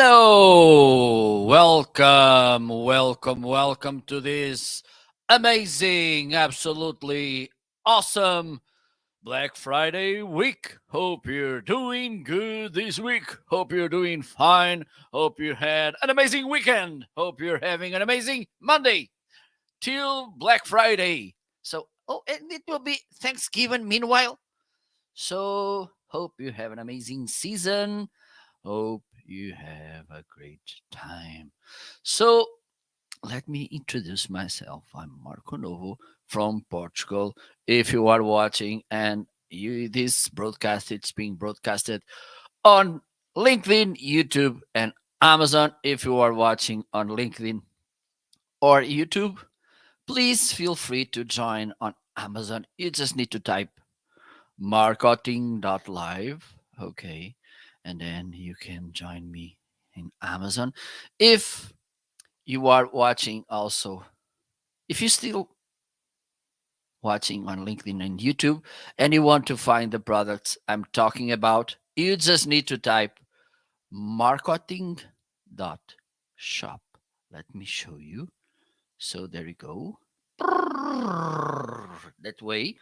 Hello, welcome to this amazing, absolutely awesome Black Friday week. Hope you're doing good this week. Hope you're doing fine. Hope you had an amazing weekend. Hope you're having an amazing Monday till Black Friday. And it will be Thanksgiving meanwhile. So, hope you have an amazing season. Hope you have a great time. So, let me introduce myself. I'm Marco Novo from Portugal. If you are watching and this broadcast, it's being broadcasted on LinkedIn, YouTube, and Amazon. If you are watching on LinkedIn or YouTube, please feel free to join on Amazon. You just need to type marketing.live. Okay. And then you can join me in Amazon. If you are watching also, if you're still watching on LinkedIn and YouTube and you want to find the products I'm talking about, you just need to type marketing.shop. Let me show you. So there you go. That way,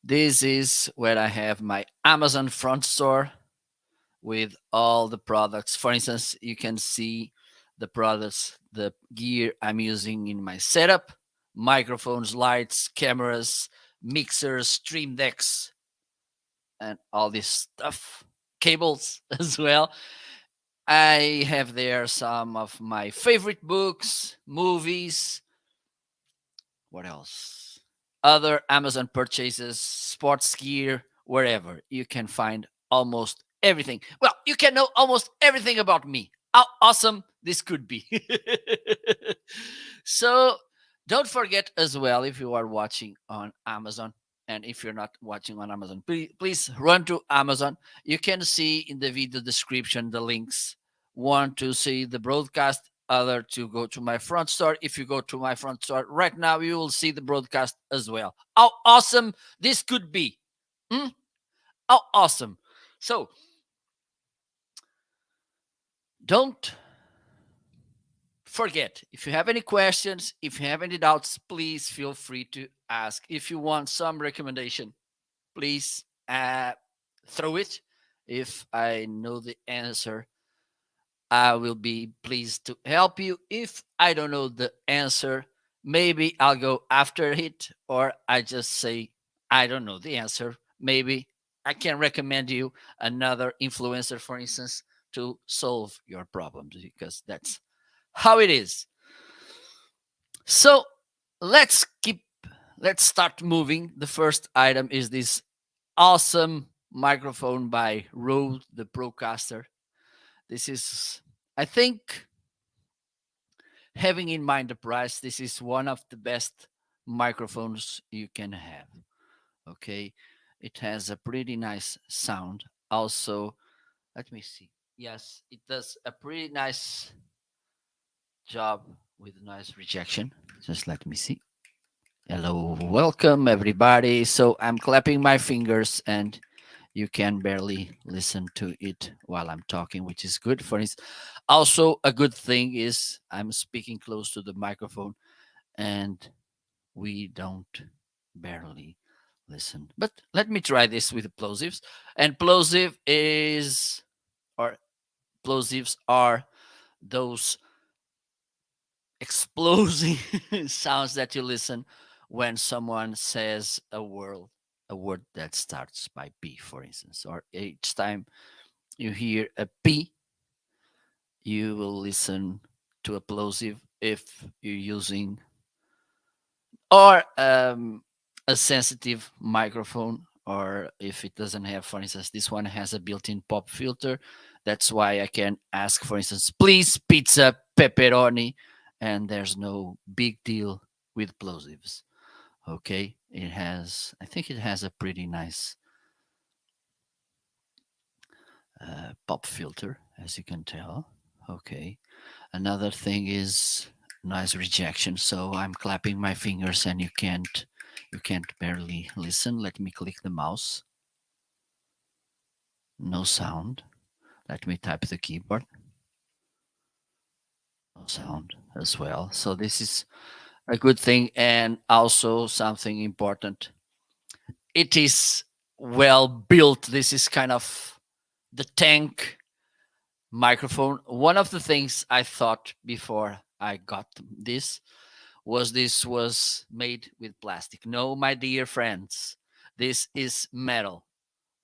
this is where I have my Amazon front store with all the products. For instance, you can see the products, the gear I'm using in my setup: microphones, lights, cameras, mixers, stream decks, and all this stuff, cables as well. I have there some of my favorite books, movies. What else? Other Amazon purchases, sports gear, wherever. You can find almost everything. Well, you can know almost everything about me. How awesome this could be. So, don't forget as well, if you are watching on Amazon, and if you're not watching on Amazon, please run to Amazon. You can see in the video description the links. One to see the broadcast, other to go to my front store. If you go to my front store right now, you will see the broadcast as well. How awesome this could be. Hmm? How awesome. So don't forget, if you have any questions, if you have any doubts, please feel free to ask. If you want some recommendation, please throw it. If I know the answer, I will be pleased to help you. If I don't know the answer, maybe I'll go after it, or I just say, I don't know the answer. Maybe I can recommend you another influencer, for instance, to solve your problems, because that's how it is. So let's keep, let's start moving. The first item is this awesome microphone by Rode, the Procaster. This is, I think, having in mind the price, this is one of the best microphones you can have. Okay, it has a pretty nice sound. Also, let me see. Yes, it does a pretty nice job with noise rejection. Just let me see. Hello, welcome everybody. So I'm clapping my fingers and you can barely listen to it while I'm talking, which is good. For instance, also a good thing is I'm speaking close to the microphone and we don't barely listen. But let me try this with plosives. And plosive is, or plosives are those explosive sounds that you listen when someone says a word that starts by P, for instance, or each time you hear a P, you will listen to a plosive if you're using or a sensitive microphone, or if it doesn't have, for instance, this one has a built-in pop filter. That's why I can ask, for instance, please pizza pepperoni, and there's no big deal with plosives. Okay, it has, I think it has a pretty nice pop filter, as you can tell. Okay, another thing is noise rejection. So I'm clapping my fingers and you can't barely listen. Let me click the mouse. No sound. Let me type the keyboard. No sound as well. So this is a good thing, and also something important. It is well built. This is kind of the tank microphone. One of the things I thought before I got this was made with plastic. No, my dear friends, this is metal.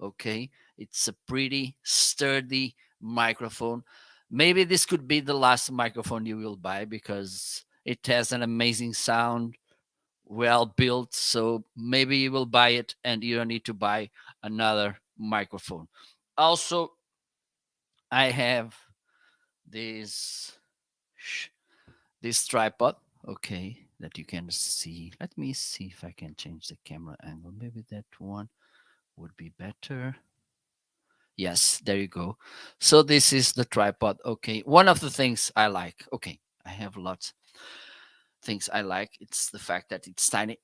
Okay, it's a pretty sturdy microphone. Maybe this could be the last microphone you will buy because it has an amazing sound, well built. So maybe you will buy it and you don't need to buy another microphone. Also, I have this this tripod, okay, that you can see. Let me see if I can change the camera angle. Maybe that one would be better. Yes, there you go. So this is the tripod. Okay, one of the things I like. Okay, I have lots things I like. It's the fact that it's tiny.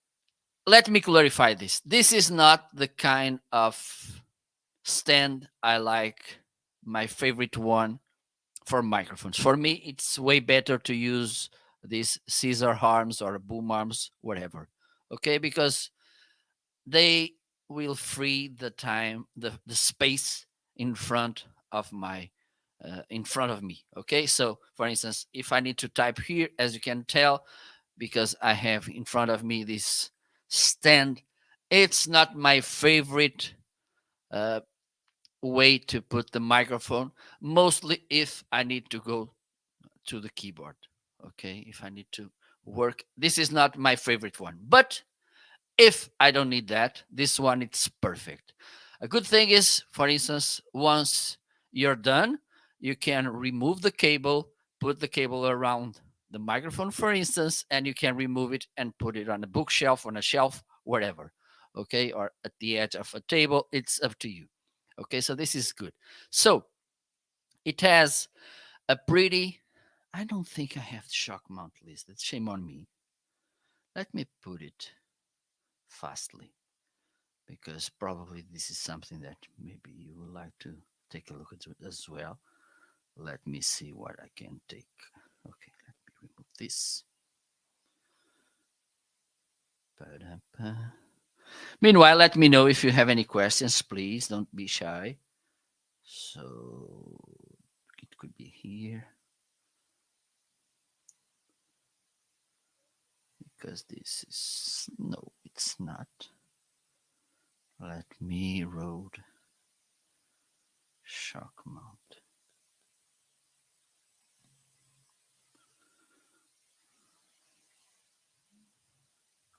Let me clarify this. This is not the kind of stand I like. My favorite one for microphones. For me, it's way better to use these scissor arms or boom arms, whatever. Okay, because they will free the time, the space in front of my in front of me. Okay, so for instance, if I need to type here, as you can tell, because I have in front of me this stand, it's not my favorite uh, way to put the microphone. Mostly if I need to go to the keyboard. Okay, if I need to work, this is not my favorite one. But if I don't need that, this one it's perfect. A good thing is, for instance, once you're done, you can remove the cable, put the cable around the microphone, for instance, and you can remove it and put it on a bookshelf, on a shelf, wherever. Okay, or at the edge of a table. It's up to you. Okay, so this is good. So it has a pretty. I don't think I have shock mount listed. Shame on me. Let me put it fastly, because probably this is something that maybe you would like to take a look at as well. Let me see what I can take. Okay, let me remove this. Ba-da-ba. Meanwhile, let me know if you have any questions, please. Don't be shy. So it could be here, because this is no, it's not. Let me road shock mount.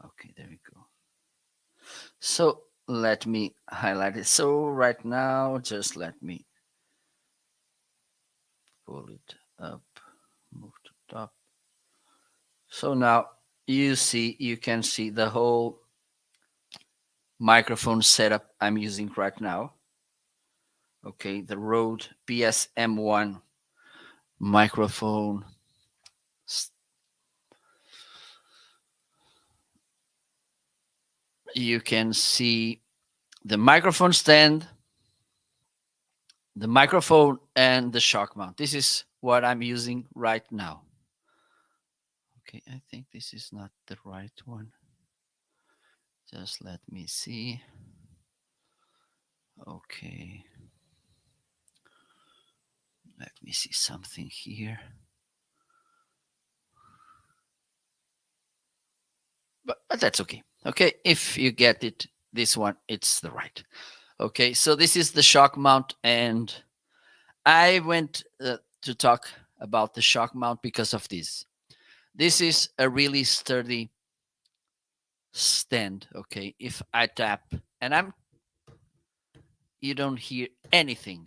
Okay, there we go. So let me highlight it. So right now, just let me pull it up, move to top. So now you can see the whole microphone setup I'm using right now. Okay, the Rode PSM1 microphone. You can see the microphone stand, the microphone, and the shock mount. This is what I'm using right now. Okay, I think this is not the right one. Just let me see. Okay. Let me see something here. But that's okay. Okay, if you get it, this one, it's the right. Okay, so this is the shock mount, and I went to talk about the shock mount because of this. This is a really sturdy stand. Okay, if I tap and you don't hear anything.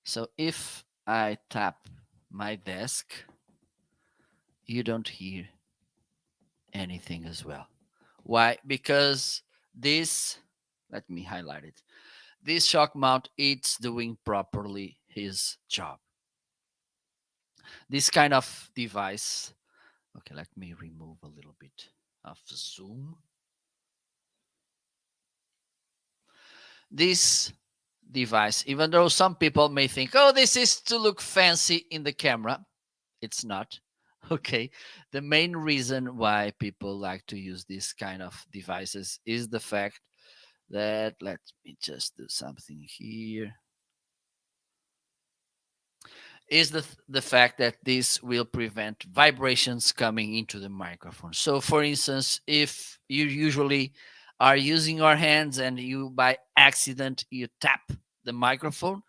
So if I tap my desk, you don't hear anything as well. Why? Because this, let me highlight it. This shock mount, it's doing properly his job. This kind of device, okay, let me remove a little bit of zoom. This device, even though some people may think, oh, this is to look fancy in the camera. It's not. Okay. The main reason why people like to use this kind of devices is the fact that, let me just do something here, is the fact that this will prevent vibrations coming into the microphone. So, for instance, if you usually are using your hands and you by accident you tap the microphone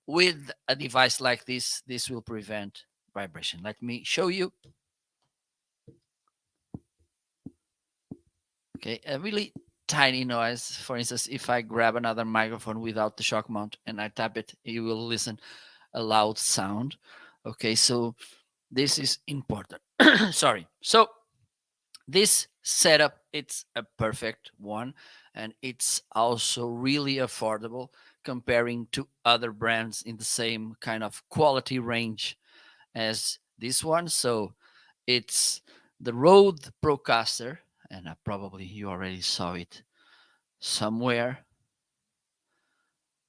with a device like this will prevent vibration. Let me show you. Okay, a really tiny noise. For instance, if I grab another microphone without the shock mount and I tap it, you will listen a loud sound. Okay, so this is important. Sorry. So this setup, it's a perfect one, and it's also really affordable comparing to other brands in the same kind of quality range as this one. So it's the Rode Procaster, and probably you already saw it somewhere.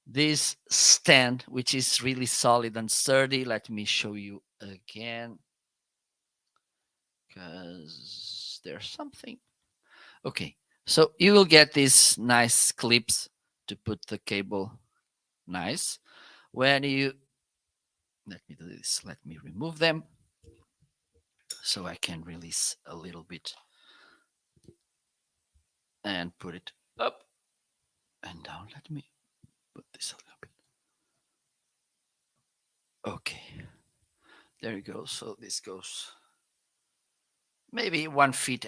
This stand, which is really solid and sturdy, let me show you again because there's something. Okay, so you will get these nice clips to put the cable nice. When you, let me do this, let me remove them so I can release a little bit and put it up and down. Let me put this a little bit. Okay, there you go. So this goes maybe 1.5 feet,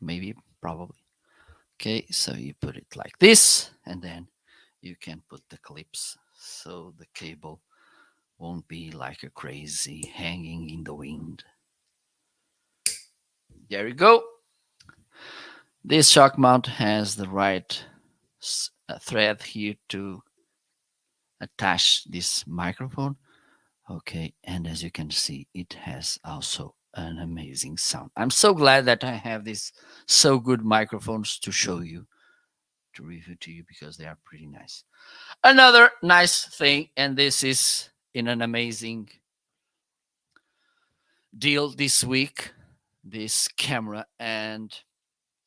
maybe, probably. Okay, so you put it like this, and then you can put the clips so the cable won't be like a crazy hanging in the wind. There you go. This shock mount has the right thread here to attach this microphone. Okay, and as you can see, it has also an amazing sound. I'm so glad that I have these so good microphones to show you, to review to you, because they are pretty nice. Another nice thing, and this is in an amazing deal this week, this camera, and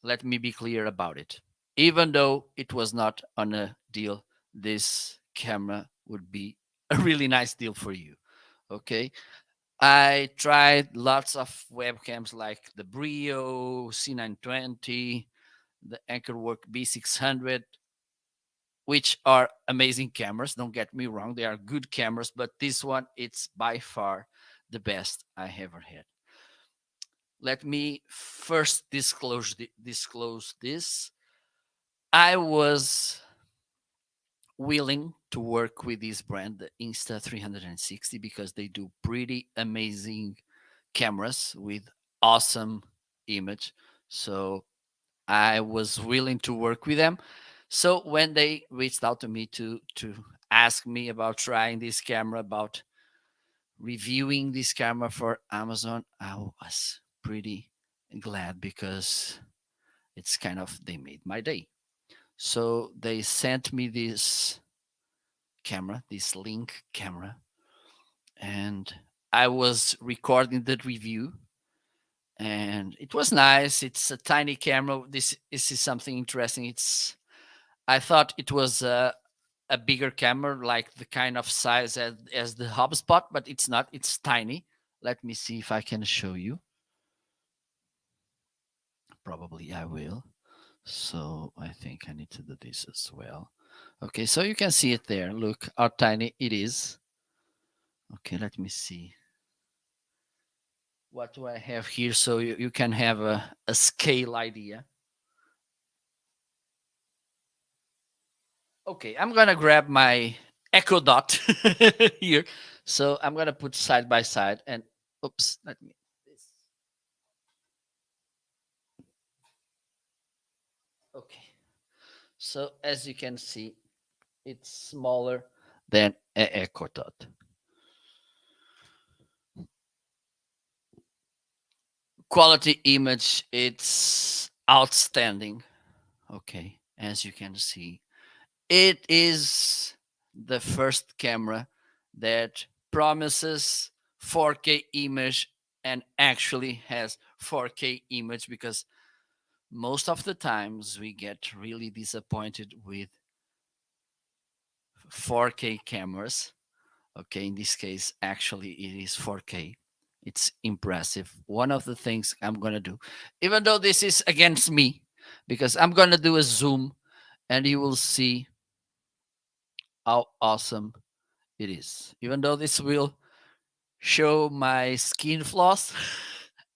let me be clear about it. Even though it was not on a deal, this camera would be a really nice deal for you. Okay. I tried lots of webcams like the Brio C920, the Anchorwork B600, which are amazing cameras. Don't get me wrong, they are good cameras, but this one, it's by far the best I ever had. Let me first disclose this. I was willing to work with this brand, the Insta360, because they do pretty amazing cameras with awesome image. So I was willing to work with them. So when they reached out to me to ask me about trying this camera, about reviewing this camera for Amazon, I was pretty glad because it's kind of, they made my day. So they sent me this camera, this Link camera, and I was recording the review, and it was nice. It's a tiny camera. This is something interesting. It's, I thought it was a bigger camera, like the kind of size as the HubSpot, but it's not. It's tiny. Let me see if I can show you. Probably I will. So I think I need to do this as well. Okay, so you can see it there. Look how tiny it is. Okay, let me see. What do I have here so you can have a scale idea? Okay, I'm gonna grab my Echo Dot here. So I'm gonna put side by side and oops, let me this. Okay. So as you can see, it's smaller than a Echo Dot. Quality image, it's outstanding. Okay, as you can see, it is the first camera that promises 4K image and actually has 4K image, because most of the times we get really disappointed with 4K cameras. Okay, in this case, actually, it is 4K. It's impressive. One of the things I'm going to do, even though this is against me, because I'm going to do a zoom and you will see how awesome it is. Even though this will show my skin flaws,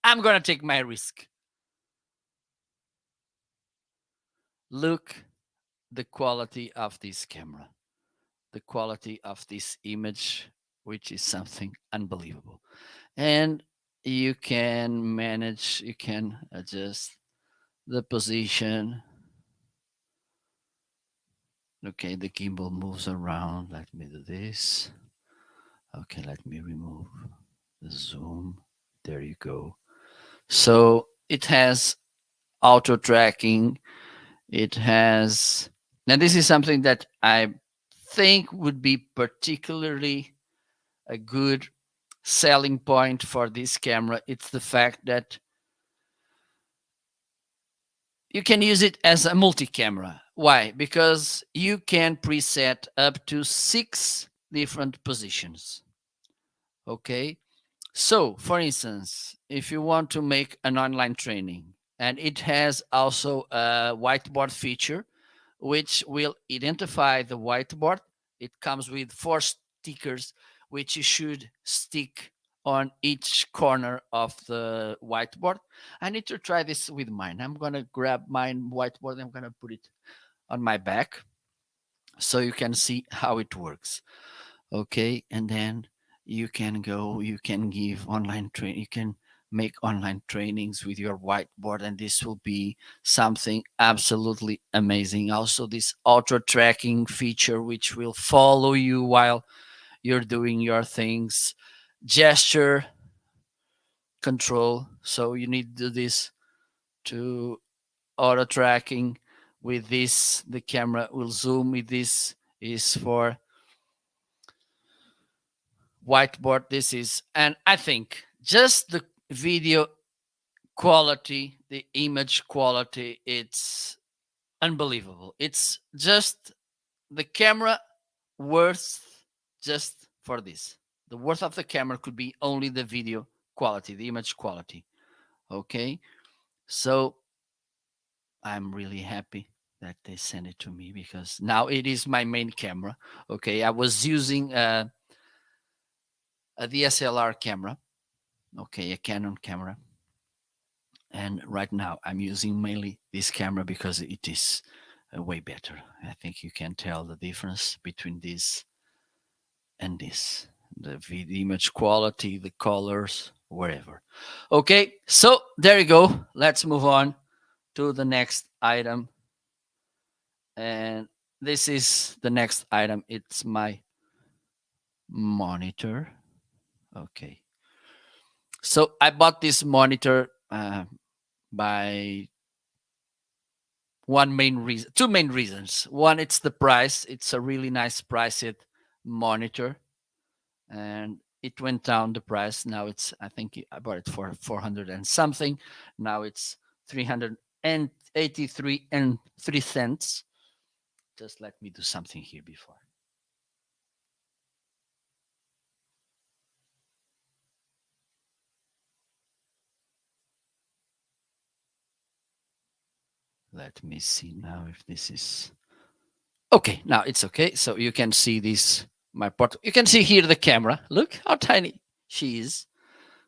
I'm going to take my risk. Look the quality of this camera, the quality of this image, which is something unbelievable. And you can manage, you can adjust the position. Okay, the gimbal moves around. Let me do this. Okay, let me remove the zoom. There you go. So it has auto tracking. It has, and this is something that I think would be particularly a good selling point for this camera. It's the fact that you can use it as a multi-camera. Why? Because you can preset up to 6 different positions. Okay. So, for instance, if you want to make an online training, and it has also a whiteboard feature, which will identify the whiteboard. It comes with 4 stickers, which you should stick on each corner of the whiteboard. I need to try this with mine. I'm going to grab my whiteboard. I'm going to put it on my back so you can see how it works. Okay. And then you can go, you can give online training, you can make online trainings with your whiteboard, and this will be something absolutely amazing. Also, this auto tracking feature, which will follow you while you're doing your things, gesture control. So you need to do this to auto tracking. With this, the camera will zoom. With this is for whiteboard. This is, and I think just the video quality, the image quality, it's unbelievable. It's just the camera worth just for this. The worth of the camera could be only the video quality, the image quality. Okay. So I'm really happy that they sent it to me, because now it is my main camera. Okay. I was using a DSLR camera. Okay. A Canon camera. And right now I'm using mainly this camera because it is way better. I think you can tell the difference between this and this, the video image quality, the colors, wherever. Okay, so there you go. Let's move on to the next item. And this is the next item. It's my monitor. Okay, so I bought this monitor by one main reason, two main reasons. One, it's the price. It's a really nice priced monitor, and it went down the price. Now it's, I think I bought it for 400 and something. Now it's 383 and 3 cents. Just let me do something here before. Let me see now if this is okay. Now it's okay. So you can see this, my port. You can see here the camera. Look how tiny she is.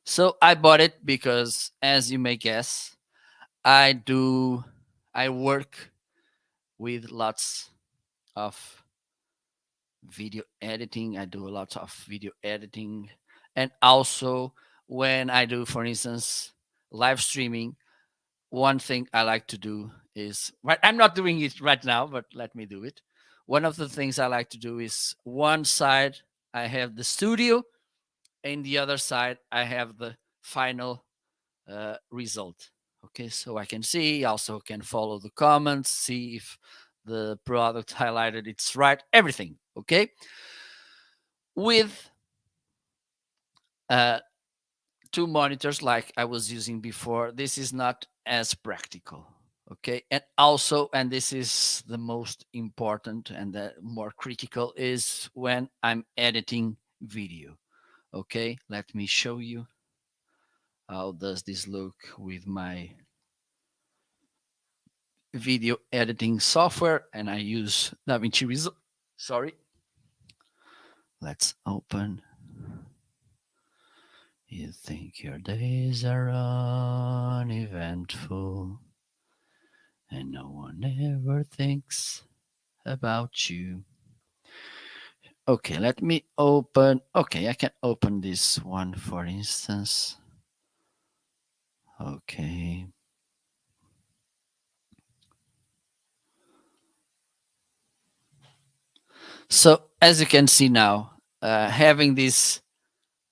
So I bought it because, as you may guess, I do, I work with lots of video editing. I do a lot of video editing. And also, when I do, for instance, live streaming, one thing I like to do is, right, I'm not doing it right now, but let me do it. One of the things I like to do is, one side I have the studio, and the other side I have the final result. Okay, so I can see, also can follow the comments, see if the product highlighted it's right, everything. Okay, with uh, two monitors like I was using before, this is not as practical. Okay, and also, and this is the most important and the more critical, is when I'm editing video. Okay, let me show you how does this look with my video editing software, and I use DaVinci Resolve. Sorry, let's open. You think your days are uneventful, and no one ever thinks about you. Okay, let me open. Okay, I can open this one for instance. Okay. So as you can see now, having this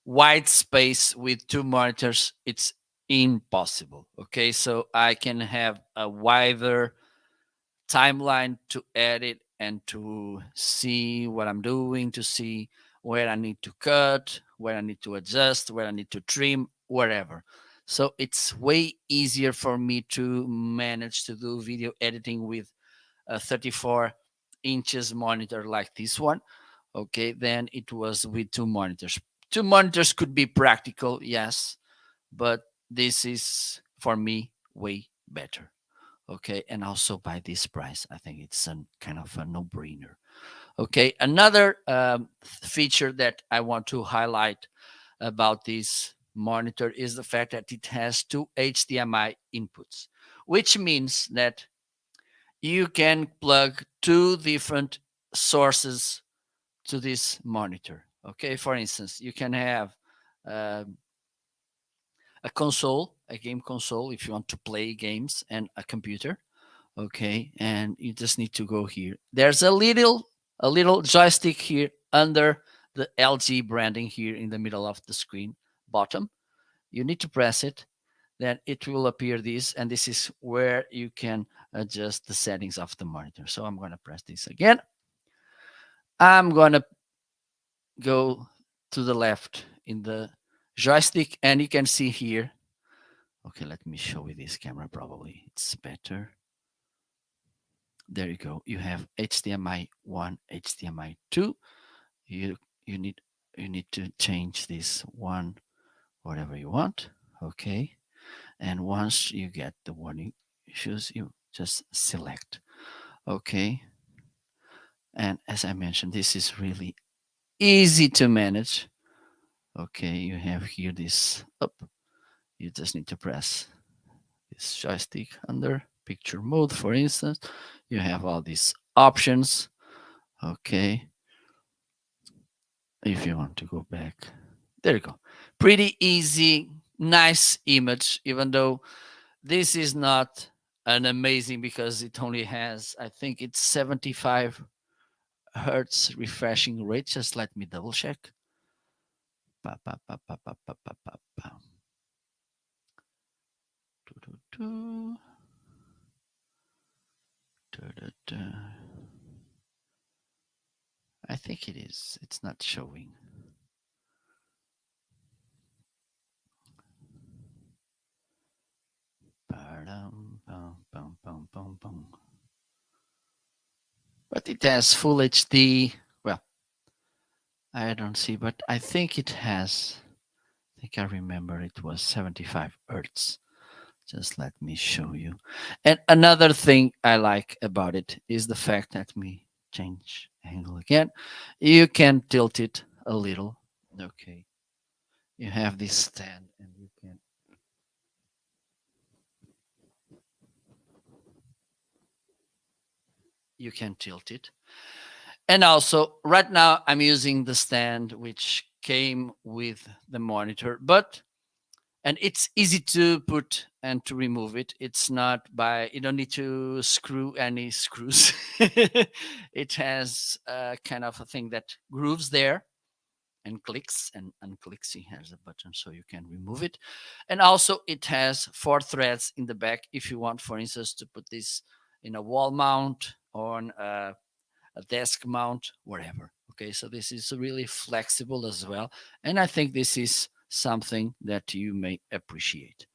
wide space with two monitors, it's impossible. Okay, so I can have a wider timeline to edit and to see what I'm doing, to see where I need to cut, where I need to adjust, where I need to trim, wherever. So it's way easier for me to manage to do video editing with a 34 inches monitor like this one, okay, than it was with two monitors. Two monitors could be practical, yes, but this is for me way better. Okay, and also by this price, I think it's a kind of a no-brainer. Okay, another feature that I want to highlight about this monitor is the fact that it has two HDMI inputs, which means that you can plug two different sources to this monitor. Okay, for instance, you can have uh, a console, a game console, if you want to play games, and a computer. Okay, and you just need to go here. There's a little joystick here under the LG branding here in the middle of the screen bottom. You need to press it, then it will appear this, and this is where you can adjust the settings of the monitor. So I'm going to press this again. I'm going to go to the left in the joystick, and you can see here. Okay, let me show you this camera, probably it's better. There you go. You have HDMI 1, HDMI 2. You you need you need to change this one whatever you want. Okay. And once you get the one you choose, you just select. Okay. And as I mentioned, this is really easy to manage. Okay, you have here this up. You just need to press this joystick under picture mode, for instance. You have all these options. Okay, if you want to go back, there you go. Pretty easy, nice image, even though this is not an amazing, because it only has, I think it's 75 hertz refreshing rate. Just let me double check. Pa, pa, pa, pa, pa, pa, pa, pa, pa. Do, do, do. Da, da, da. I think it is. It's not showing. Ba-dum, bum, bum, bum, bum, bum. But it has full HD. Well, I don't see, but I think it has. I think I remember it was 75 hertz. Just let me show you. And another thing I like about it is the fact that me change angle again. You can tilt it a little. Okay. You have this stand and you can tilt it. And also right now I'm using the stand which came with the monitor, but and it's easy to put and to remove it. It's not by, you don't need to screw any screws. It has a kind of a thing that grooves there and clicks and unclicks. It has a button so you can remove it. And also it has 4 threads in the back if you want, for instance, to put this in a wall mount or on a desk mount, wherever. Okay, so this is really flexible as well. And I think this is something that you may appreciate.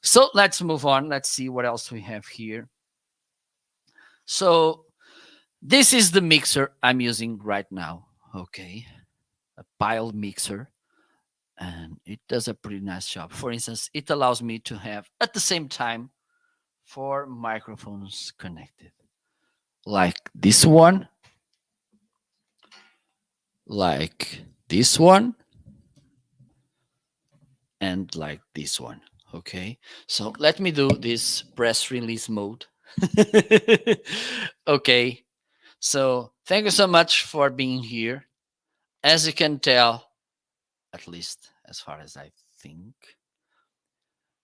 So let's move on. Let's see what else we have here. So this is the mixer I'm using right now. Okay, a pile mixer, and it does a pretty nice job. For instance, it allows me to have at the same time four microphones connected, like this one, like this one, and like this one. Okay, so let me do this press release mode. Okay, so thank you so much for being here. As you can tell, at least as far as I think,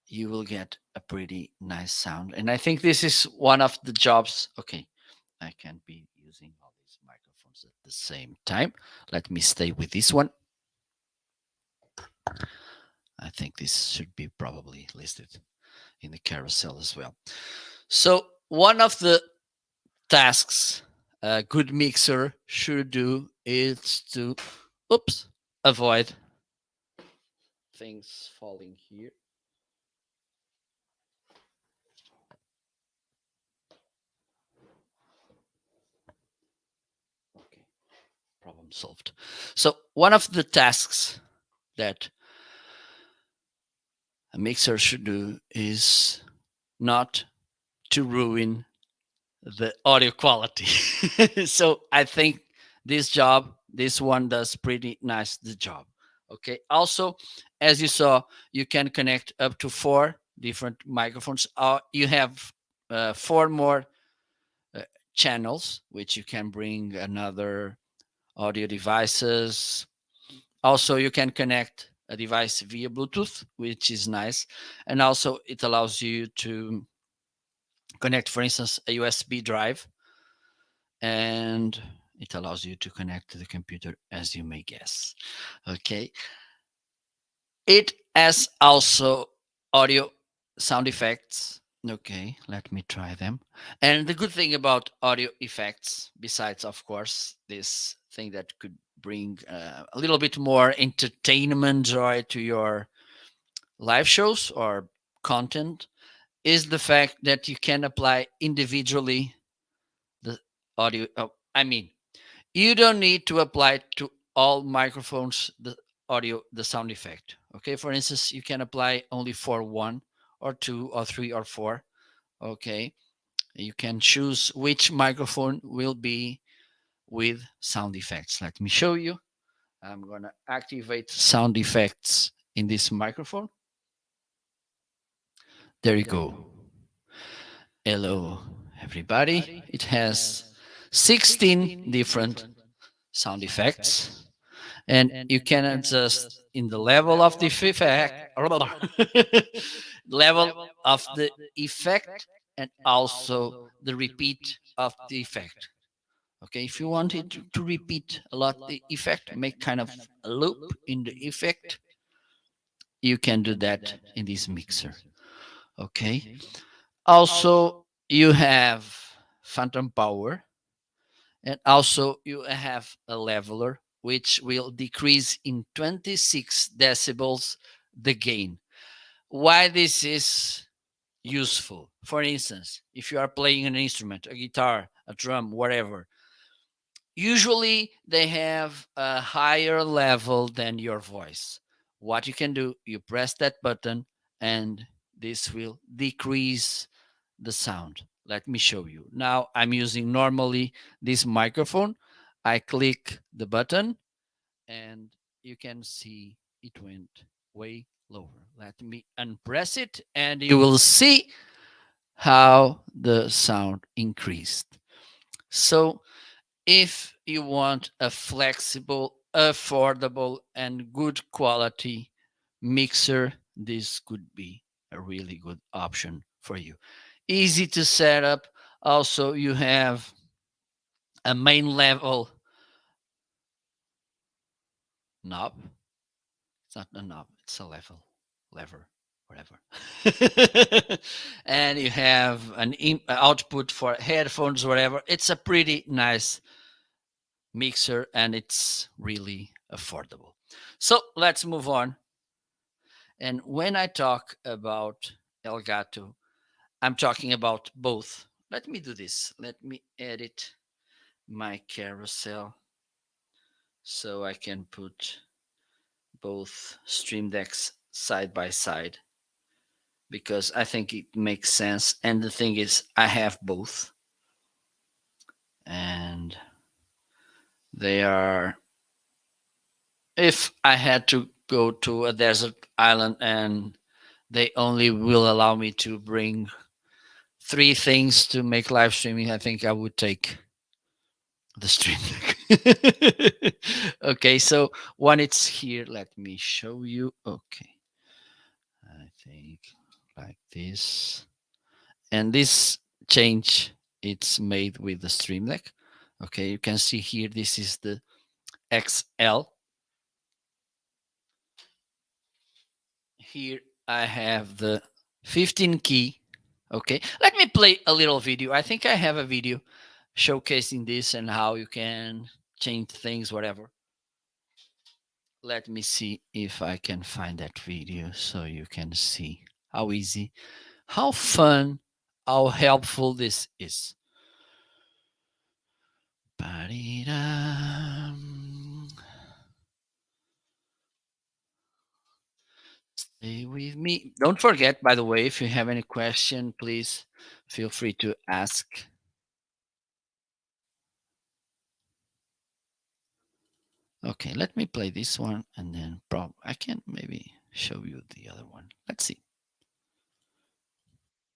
you will get a pretty nice sound. And I think this is one of the jobs. Okay, I can't be using all these microphones at the same time. Let me stay with this one. I think this should be probably listed in the carousel as well. So, one of the tasks a good mixer should do is to, oops, avoid things falling here. Okay, problem solved. So, one of the tasks that a mixer should do is not to ruin the audio quality. So I think this one does pretty nice the job. Okay. Also, as you saw, you can connect up to four different microphones. You have four more uh, channels, which you can bring another audio devices. Also, you can connect a device via Bluetooth, which is nice. And also, it allows you to connect, for instance, a USB drive, and it allows you to connect to the computer, as you may guess. Okay. It has also audio sound effects. Okay, let me try them. And the good thing about audio effects, besides, of course, this thing that could bring a little bit more entertainment joy to your live shows or content, is the fact that you can apply individually the audio. Oh, I mean, you don't need to apply to all microphones the audio, the sound effect. Okay, for instance, you can apply only for one or two or three or four. Okay, you can choose which microphone will be with sound effects. Let me show you. I'm gonna activate sound effects in this microphone. There you go. Hello, everybody. It has 16 different sound effects, and you can adjust in the level of the effect, level of the effect, and also the repeat of the effect. Okay, if you want it to repeat a lot the effect, make kind of a loop in the effect, you can do that in this mixer. Okay, also you have phantom power, and also you have a leveler which will decrease in 26 decibels the gain. Why this is useful? For instance, if you are playing an instrument, a guitar, a drum, whatever, usually they have a higher level than your voice. What you can do, you press that button and this will decrease the sound. Let me show you. Now I'm using normally this microphone. I click the button and you can see it went way lower. Let me unpress it and you will see how the sound increased. So if you want a flexible, affordable, and good quality mixer, this could be a really good option for you. Easy to set up. Also, you have a main level knob. It's not a knob, it's a lever. whatever. And you have an output for headphones, whatever. It's a pretty nice mixer and it's really affordable. So let's move on. And when I talk about Elgato, I'm talking about both. Let me do this. Let me edit my carousel so I can put both Stream Decks side by side because I think it makes sense. And the thing is, I have both, and they are. If I had to go to a desert island and they only will allow me to bring three things to make live streaming, I think I would take the stream deck. Okay, so when it's here, let me show you. Okay, I think like this. And this change, it's made with the stream deck. Okay, you can see here, this is the XL. Here I have the 15 key. Okay, let me play a little video. I think I have a video showcasing this and how you can change things, whatever. Let me see if I can find that video so you can see how easy, how fun, how helpful this is. Stay with me. Don't forget, by the way, if you have any question, please feel free to ask. Okay, let me play this one and then I can maybe show you the other one. Let's see.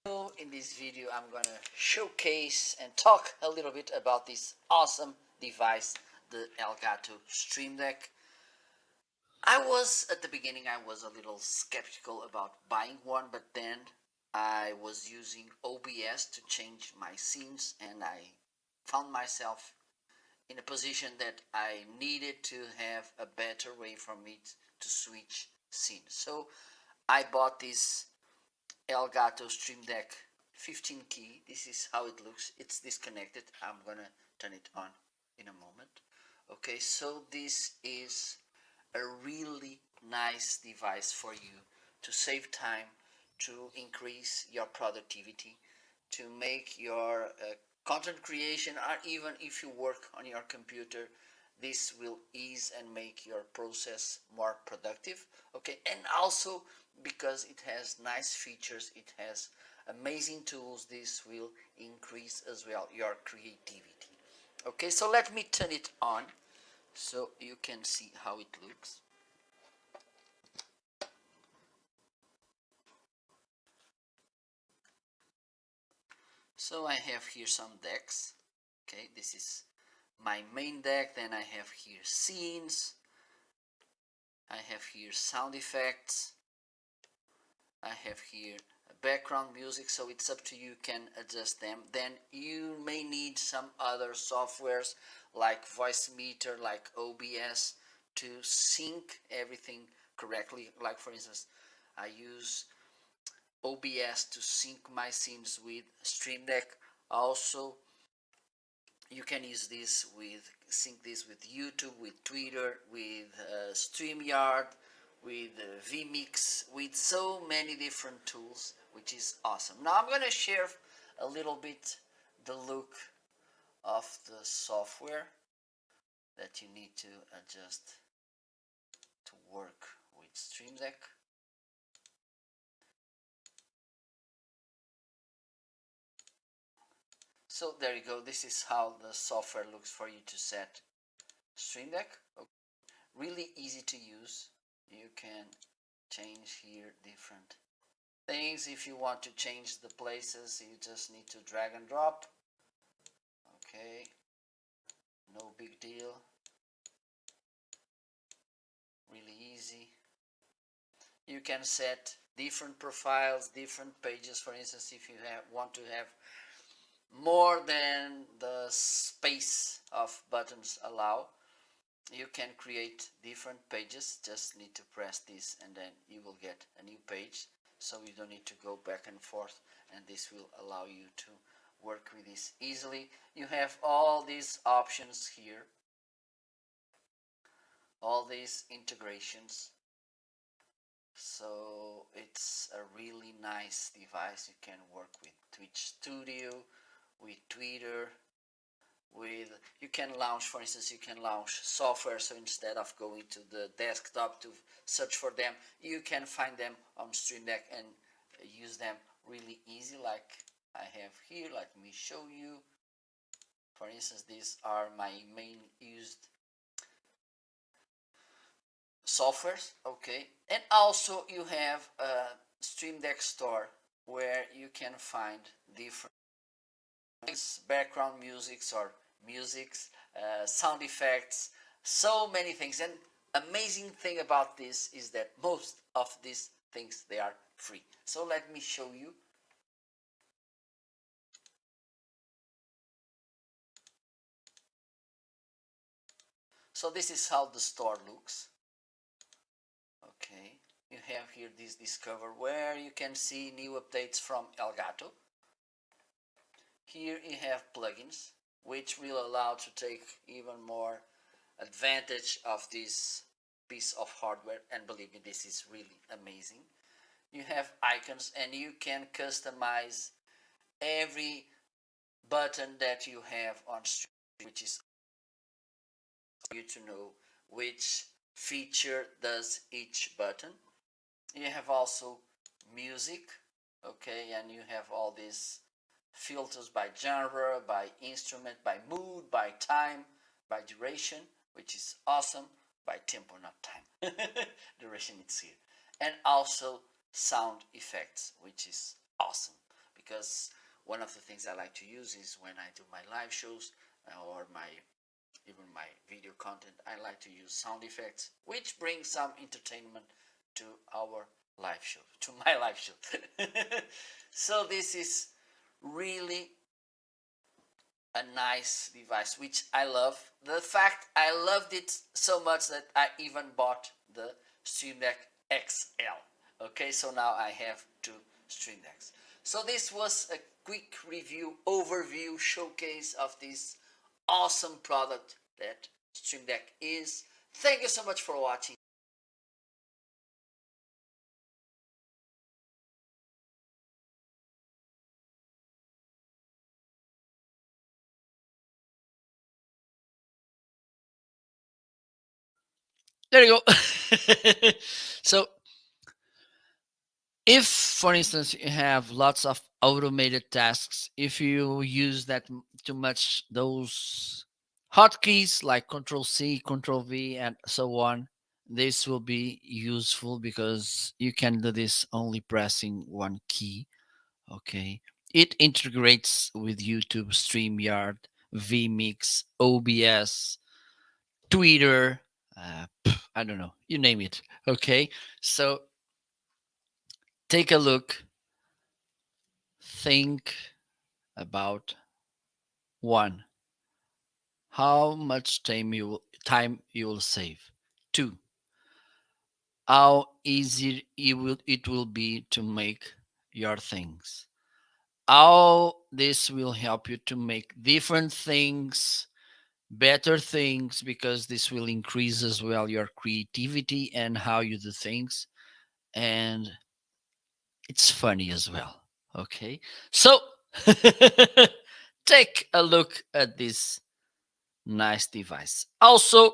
So in this video, I'm gonna showcase and talk a little bit about this awesome device, the Elgato Stream Deck. At the beginning, I was a little skeptical about buying one, but then I was using OBS to change my scenes and I found myself in a position that I needed to have a better way for me to switch scenes. So I bought this Elgato Stream Deck 15 key. This is how it looks. It's disconnected. I'm gonna turn it on in a moment. Okay, so this is a really nice device for you to save time, to increase your productivity, to make your content creation, or even if you work on your computer, this will ease and make your process more productive. Okay, and also because it has nice features, it has amazing tools, this will increase as well your creativity. Okay, so let me turn it on so you can see how it looks. So I have here some decks. Okay, this is my main deck. Then I have here scenes. I have here sound effects. I have here background music, so it's up to you, can adjust them. Then you may need some other softwares like Voicemeeter, like OBS, to sync everything correctly. Like for instance, I use OBS to sync my scenes with Stream Deck. Also, you can use this with sync this with YouTube, with Twitter, with StreamYard, with vMix, with so many different tools, which is awesome. Now I'm going to share a little bit the look of the software that you need to adjust to work with Stream Deck. So there you go. This is how the software looks for you to set Stream Deck. Okay. Really easy to use. You can change here different things. If you want to change the places, you just need to drag and drop. Okay, no big deal. Really easy. You can set different profiles, different pages. For instance, if you want to have more than the space of buttons allow, you can create different pages. Just need to press this and then you will get a new page. so you don't need to go back and forth, and this will allow you to work with this easily. You have all these options here, all these integrations. So it's a really nice device. You can work with Twitch Studio, with Twitter, with you can launch, for instance, you can launch software. So instead of going to the desktop to search for them, you can find them on Stream Deck and use them really easy, like I have here. Let me show you. For instance, these are my main used softwares. Okay, and also you have a Stream Deck store where you can find different background musics or musics, sound effects, so many things. And amazing thing about this is that most of these things, they are free. So let me show you. So this is how the store looks. Okay, you have here this discover where you can see new updates from Elgato. Here you have plugins, which will allow to take even more advantage of this piece of hardware, and believe me, this is really amazing. You have icons, and you can customize every button that you have on stream, which is for you to know which feature does each button. You have also music, okay, and you have all these filters by genre, by instrument, by mood, by time, by duration, which is awesome, by tempo, not time. Duration is here. And also sound effects, which is awesome, because one of the things I like to use is when I do my live shows or my even my video content, I like to use sound effects, which brings some entertainment to our live show, to my live show. So this is really a nice device, which I love. The fact I loved it so much that I even bought the Stream Deck XL. Okay, so now I have two Stream Decks. So this was a quick review, overview, showcase of this awesome product that Stream Deck is. Thank you so much for watching. There you go. So if, for instance, you have lots of automated tasks, if you use that too much, those hotkeys like Control C, Control V, and so on, this will be useful because you can do this only pressing one key. Okay, it integrates with YouTube, StreamYard, vMix, OBS, Twitter. I don't know, you name it. Okay, so take a look, think about one, how much time you will save. Two, how easy it will be to make your things. How this will help you to make different things, better things, because this will increase as well your creativity and how you do things. And it's funny as well. Okay. So take a look at this nice device. Also,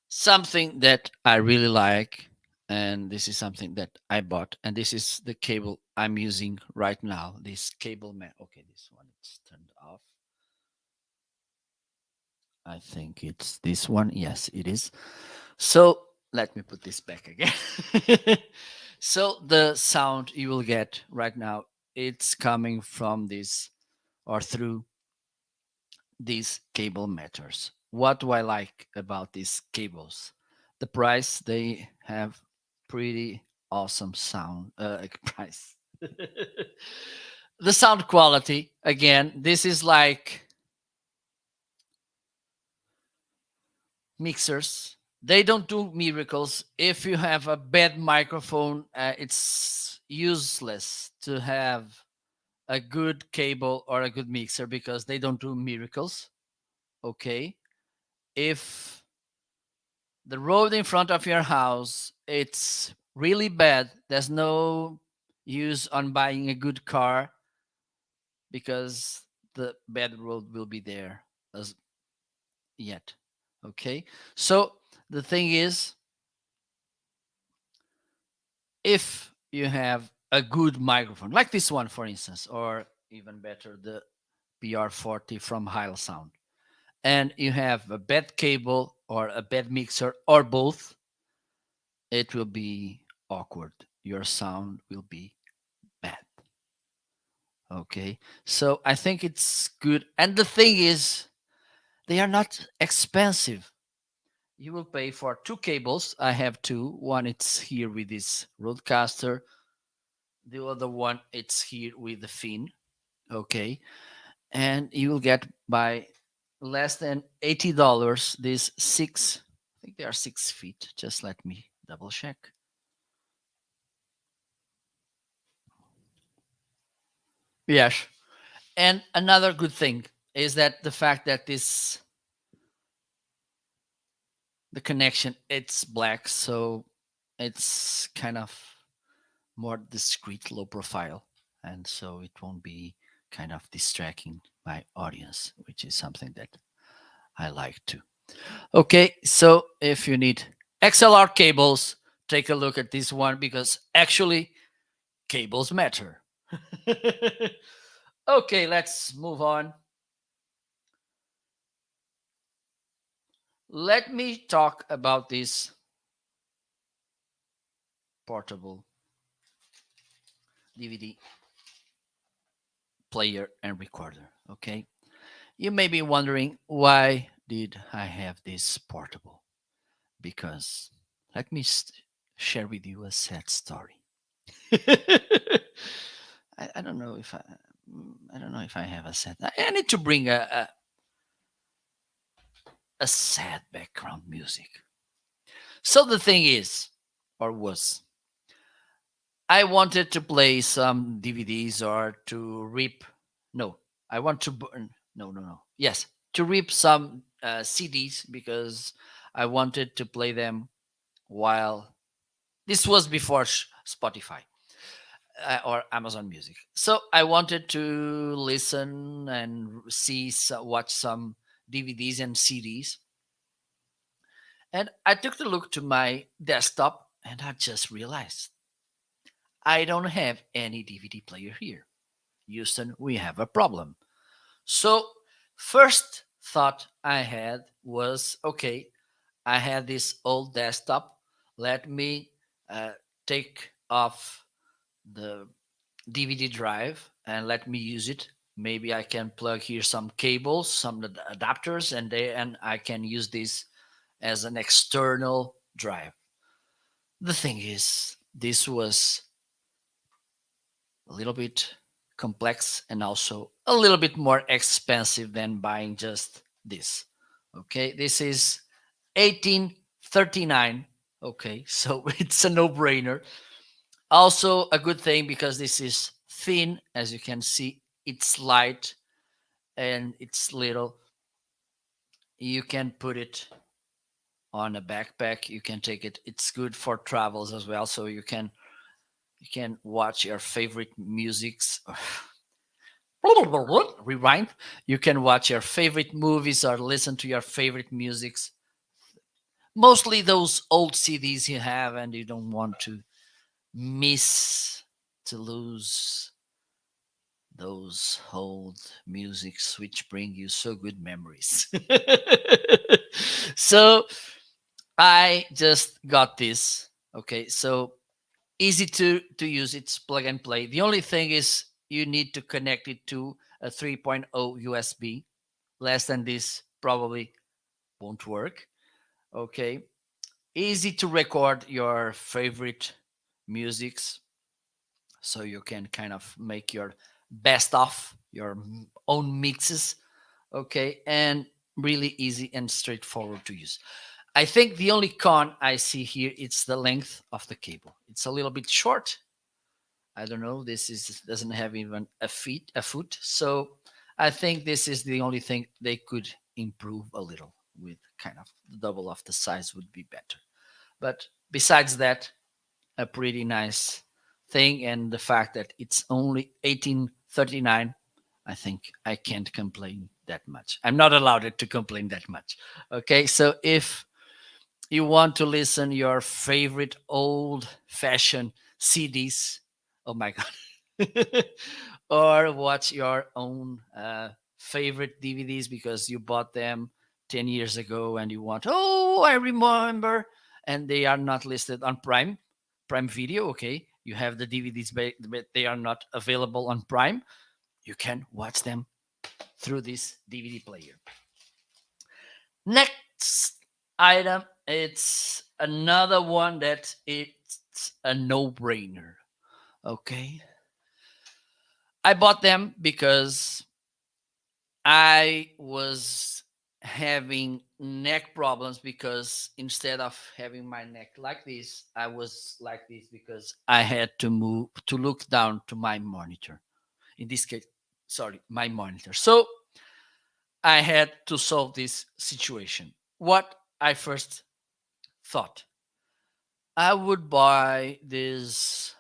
something that I really like, and this is something that I bought, and this is the cable I'm using right now. This cable man. Okay, this one is turned off. I think it's this one. Yes, it is. So let me put this back again. So the sound you will get right now, it's coming from this or through these cable matters. What do I like about these cables? The price, they have pretty awesome sound price. The sound quality, again, this is like mixers. They don't do miracles. If you have a bad microphone, it's useless to have a good cable or a good mixer because they don't do miracles. Okay. If the road in front of your house it's really bad, there's no use on buying a good car because the bad road will be there as yet. Okay. So the thing is, if you have a good microphone like this one for instance, or even better the PR40 from Heil Sound, and you have a bad cable or a bad mixer or both, it will be awkward. Your sound will be bad. Okay. So I think it's good. And the thing is, they are not expensive. You will pay for two cables. I have two. One it's here with this roadcaster. The other one it's here with the fin. Okay. And you will get by less than $80 these six, I think they are 6 feet. Just let me double check. Yes. And another good thing is that the fact that this the connection it's black, so it's kind of more discreet, low profile, and so it won't be kind of distracting my audience, which is something that I like too. Okay, so if you need XLR cables, take a look at this one because actually cables matter. Okay, let's move on. Let me talk about this portable DVD player and recorder. Okay, you may be wondering why did I have this portable? Because let me share with you a sad story. I don't know if I don't know if I have a sad. I need to bring a sad background music. So the thing is, or was, I wanted to play some DVDs or to rip. No, I want to burn. No, no, no. Yes, to rip some CDs because I wanted to play them while this was before Spotify or Amazon Music. So I wanted to listen and watch some DVDs and CDs. And I took the look to my desktop and I just realized I don't have any DVD player here. Houston, we have a problem. So, first thought I had was okay, I had this old desktop. Let me uh, take off the DVD drive and let me use it. Maybe I can plug here some cables, some adapters, and I can use this as an external drive. The thing is, this was a little bit complex and also a little bit more expensive than buying just this. Okay, this is 1839. Okay, so it's a no-brainer. Also a good thing because this is thin, as you can see, it's light and it's little. You can put it on a backpack, you can take it. It's good for travels as well, so you can watch your favorite musics. Rewind. You can watch your favorite movies or listen to your favorite musics. Mostly those old CDs you have, and you don't want to miss to lose those old musics which bring you so good memories. So I just got this. Okay, so easy to use. It's plug and play. The only thing is you need to connect it to a 3.0 USB. Less than this probably won't work. Okay, easy to record your favorite musics, so you can kind of make your best of your own mixes. Okay, and really easy and straightforward to use. I think the only con I see here is the length of the cable. It's a little bit short. I don't know. This is doesn't have even a foot. So I think this is the only thing they could improve a little with. Kind of double of the size would be better. But besides that, a pretty nice thing, and the fact that it's only 1839, I think I can't complain that much. I'm not allowed to complain that much. Okay, so if you want to listen your favorite old fashioned CDs, oh my god, or watch your own favorite DVDs because you bought them 10 years ago and you want, oh, I remember, and they are not listed on Prime Video. Okay, you have the DVDs, but they are not available on Prime. You can watch them through this DVD player. Next item, it's another one that it's a no-brainer. Okay, I bought them because I was having neck problems because instead of having my neck like this, I was like this because I had to move to look down to my monitor. In this case, sorry, my monitor. So I had to solve this situation. What I first thought, I would buy these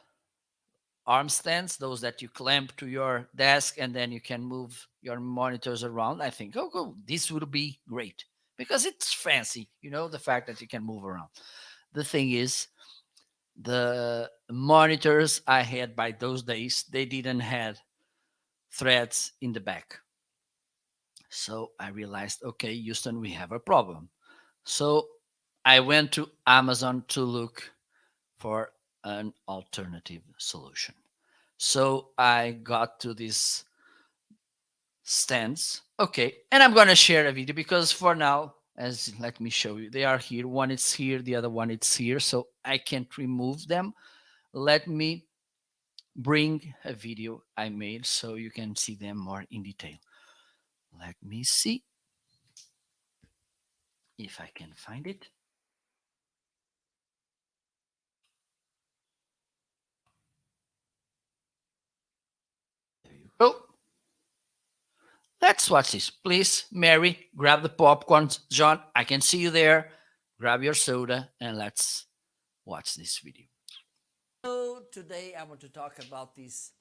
arm stands, those that you clamp to your desk and then you can move your monitors around. I think, oh, go, this would be great because it's fancy, the fact that you can move around. The thing is, the monitors I had by those days, they didn't have threads in the back. So I realized, okay, Houston, we have a problem. So I went to Amazon to look for an alternative solution. So I got to these stands. Okay, and I'm gonna share a video because for now, as let me show you, they are here. One is here, the other one is here, so I can't remove them. Let me bring a video I made so you can see them more in detail. Let me see if I can find it. There you go. Let's watch this. Please, Mary, grab the popcorn. John, I can see you there. Grab your soda and let's watch this video. So today I want to talk about these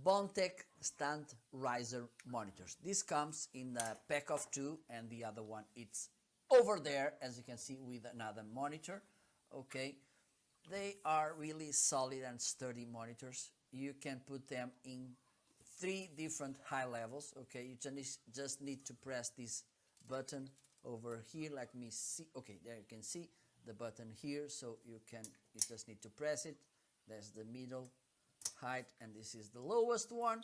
Bontech stand riser monitors. This comes in a pack of two and the other one it's over there, as you can see, with another monitor. Okay, they are really solid and sturdy monitors. You can put them in three different high levels. Okay, you just need to press this button over here. Let me see. Okay, there you can see the button here, so you just need to press it. That's the middle height, and this is the lowest one.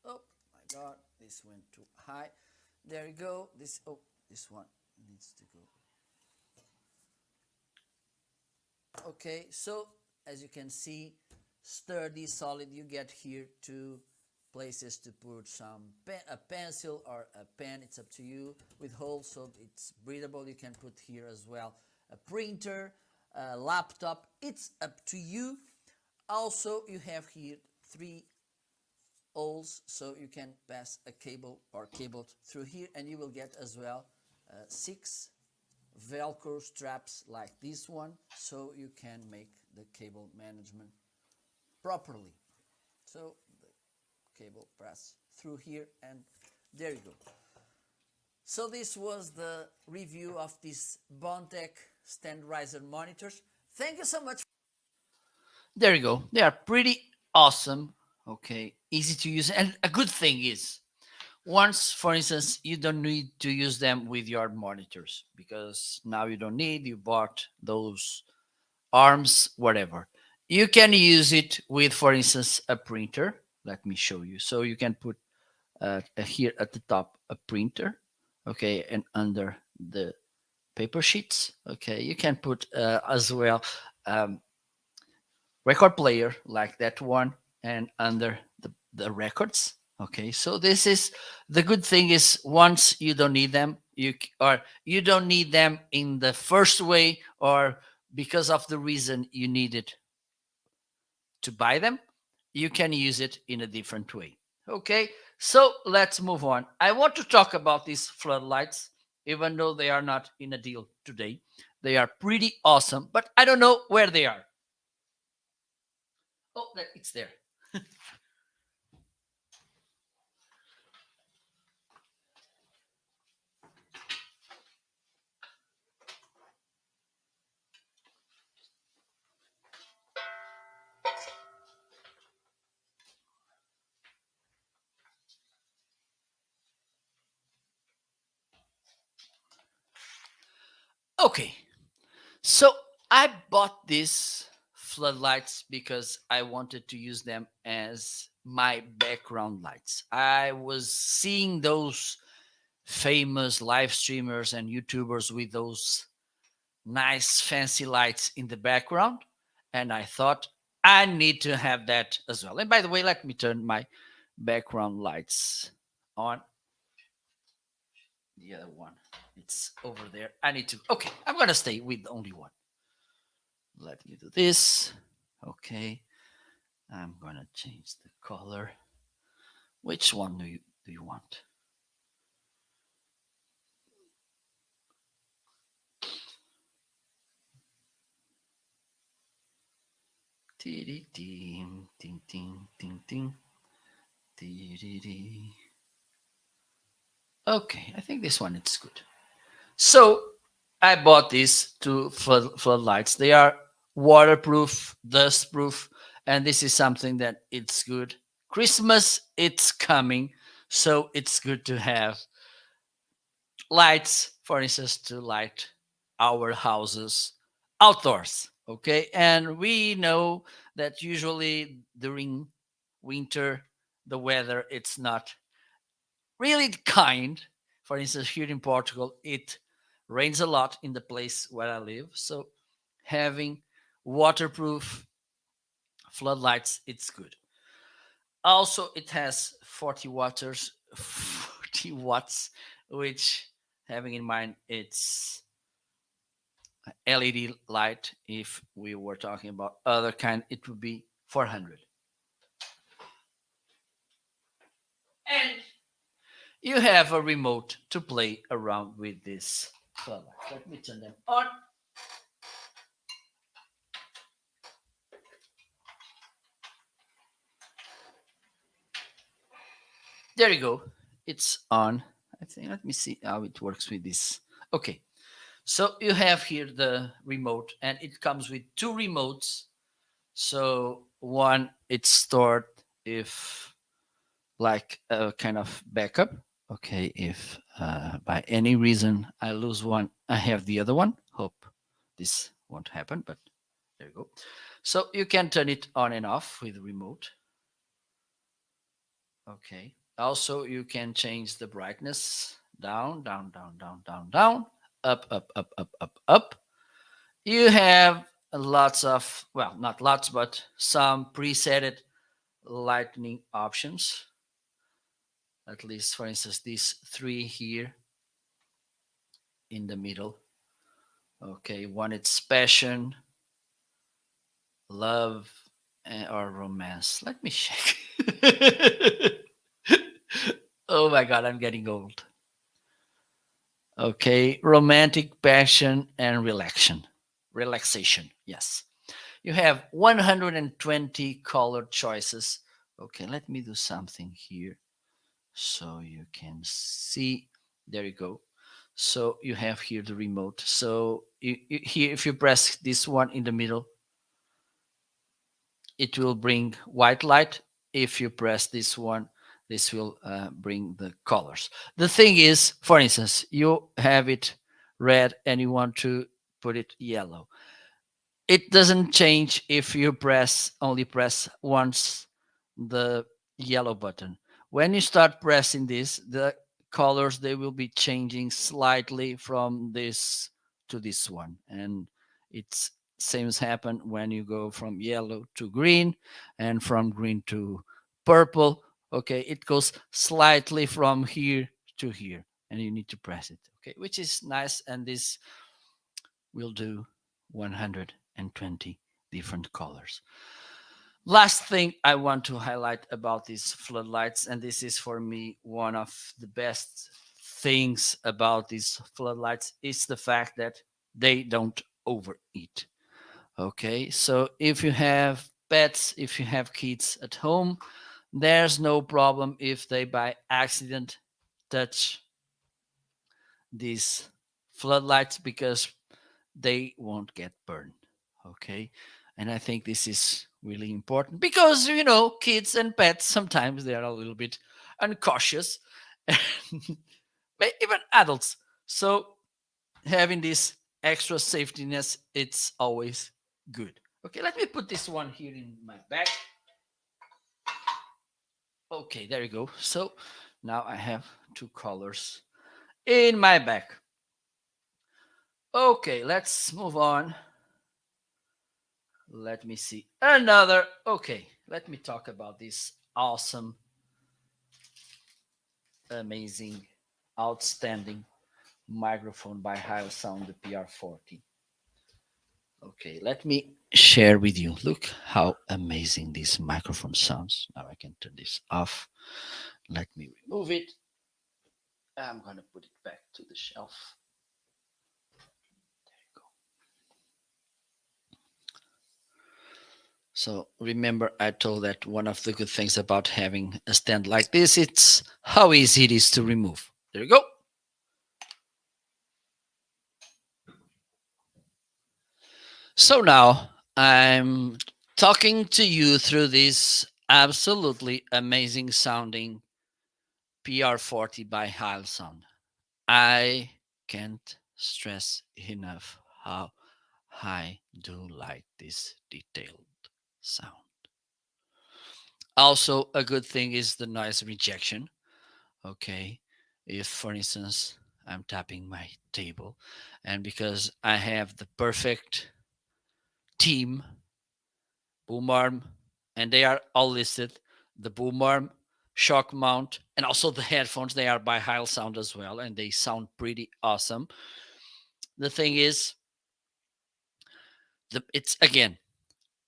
Oh my god, this went too high. There you go. This one needs to go. Okay, so as you can see, sturdy, solid. You get here two places to put a pencil or a pen. It's up to you, with holes so it's breathable. You can put here as well a printer, a laptop. It's up to you. Also, you have here three holes so you can pass a cable or cable through here, and you will get as well six Velcro straps like this one, so you can make the cable management properly. So the cable pass through here, and there you go. So this was the review of these Bontech stand riser monitors. Thank you so much. There you go. They are pretty awesome. Okay, easy to use, and a good thing is, once, for instance, you don't need to use them with your monitors because now you don't need, you bought those arms, whatever. You can use it with, for instance, a printer. Let me show you. So you can put here at the top a printer, okay, and under the paper sheets, okay, you can put as well um, record player like that one, and under the records. Okay, so this is the good thing is once you don't need them, or you don't need them in the first way, or because of the reason you needed to buy them, you can use it in a different way. Okay, so let's move on. I want to talk about these floodlights, even though they are not in a deal today. They are pretty awesome, but I don't know where they are. Oh, it's there. Okay, so I bought these floodlights because I wanted to use them as my background lights. I was seeing those famous live streamers and YouTubers with those nice fancy lights in the background, and I thought I need to have that as well. And by the way, let me turn my background lights on. The other one, it's over there. I need to. Okay, I'm gonna stay with only one. Let me do this. Okay, I'm gonna change the color. Which one do you want? Ting ting ting ting ting ting. Okay, I think this one is good. So I bought these two floodlights. They are waterproof, dustproof, and this is something that it's good. Christmas, it's coming, so it's good to have lights, for instance, to light our houses outdoors. Okay, and we know that usually during winter, the weather it's not really kind. For instance, here in Portugal, it rains a lot in the place where I live. So having waterproof floodlights, it's good. Also, it has 40 watts, 40 watts, which having in mind it's LED light. If we were talking about other kind, it would be 400. And you have a remote to play around with this floodlights. Let me turn them on. There you go. It's on. I think. Let me see how it works with this. Okay. So you have here the remote, and it comes with two remotes. So one, it's stored if like a kind of backup. Okay. If by any reason I lose one, I have the other one. Hope this won't happen, but there you go. So you can turn it on and off with the remote. Okay. Also, you can change the brightness down, down, down, down, down, down, up, up, up, up, up, up. You have lots of, well, not lots, but some preset lightning options. At least, for instance, these three here in the middle. Okay. One, it's passion, love, or romance. Let me check. Oh my God, I'm getting old. Okay, romantic, passion, and relaxation. Relaxation, yes. You have 120 color choices. Okay, let me do something here so you can see. There you go. So you have here the remote. So here, if you press this one in the middle, it will bring white light. If you press this one, this will bring the colors. The thing is, for instance, you have it red and you want to put it yellow. It doesn't change if you press once the yellow button. When you start pressing this, the colors they will be changing slightly from this to this one, and it's same as happen when you go from yellow to green and from green to purple. Okay, it goes slightly from here to here, and you need to press it. Okay, which is nice, and this will do 120 different colors. Last thing I want to highlight about these floodlights, and this is for me one of the best things about these floodlights, is the fact that they don't overheat. Okay, so if you have pets, if you have kids at home, there's no problem if they by accident touch these floodlights because they won't get burned. Okay, and I think this is really important because kids and pets sometimes they are a little bit uncautious, and even adults. So having this extra safetyness, it's always good. Okay, let me put this one here in my bag. Okay, there you go. So now I have two colors in my bag. Okay, let's move on. Let me see another. Okay, let me talk about this awesome, amazing, outstanding microphone by High Sound, the PR40. Okay, let me share with you. Look how amazing this microphone sounds. Now I can turn this off. Let me remove it. I'm gonna put it back to the shelf. There you go. So remember, I told that one of the good things about having a stand like this, it's how easy it is to remove. There you go. So now I'm talking to you through this absolutely amazing sounding PR40 by Heil Sound. I can't stress enough how I do like this detailed sound. Also, a good thing is the noise rejection. Okay, if for instance I'm tapping my table, and because I have the perfect team boom arm, and they are all listed, the boom arm, shock mount, and also the headphones, they are by Heil Sound as well, and they sound pretty awesome. The thing is, it's again,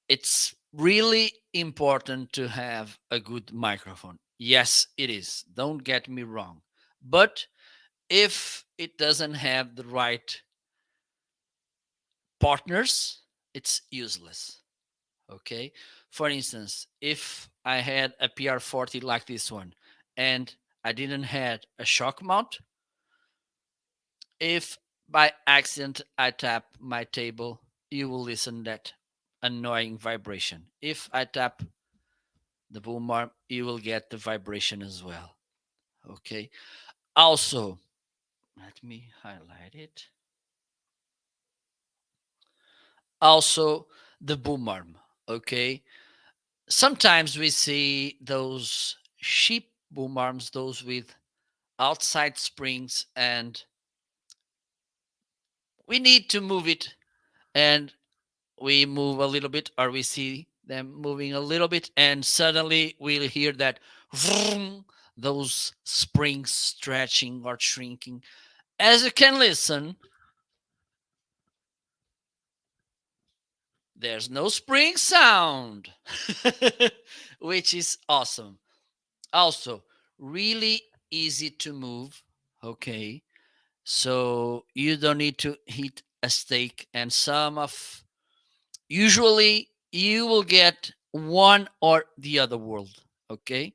it's really important to have a good microphone. Yes, it is. Don't get me wrong. But if it doesn't have the right partners, it's useless. Okay. For instance, if I had a PR40 like this one and I didn't had a shock mount, if by accident I tap my table, you will listen that annoying vibration. If I tap the boom arm, you will get the vibration as well. Okay. Also, let me highlight it. Also, the boom arm. Okay. Sometimes we see those cheap boom arms, those with outside springs, and we need to move it, and we move a little bit, or we see them moving a little bit, and suddenly we'll hear that vroom, those springs stretching or shrinking. As you can listen, there's no spring sound, which is awesome. Also, really easy to move. Okay. So you don't need to hit a stake, and some of usually you will get one or the other world. Okay.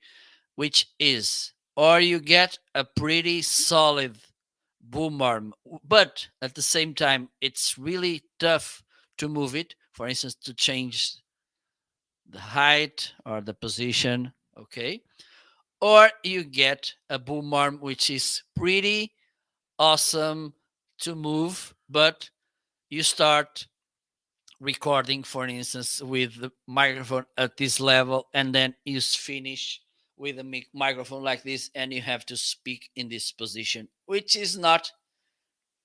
Which is, or you get a pretty solid boom arm, but at the same time, it's really tough to move it. For instance, to change the height or the position. Okay. Or you get a boom arm, which is pretty awesome to move, but you start recording, for instance, with the microphone at this level, and then you finish with a microphone like this, and you have to speak in this position, which is not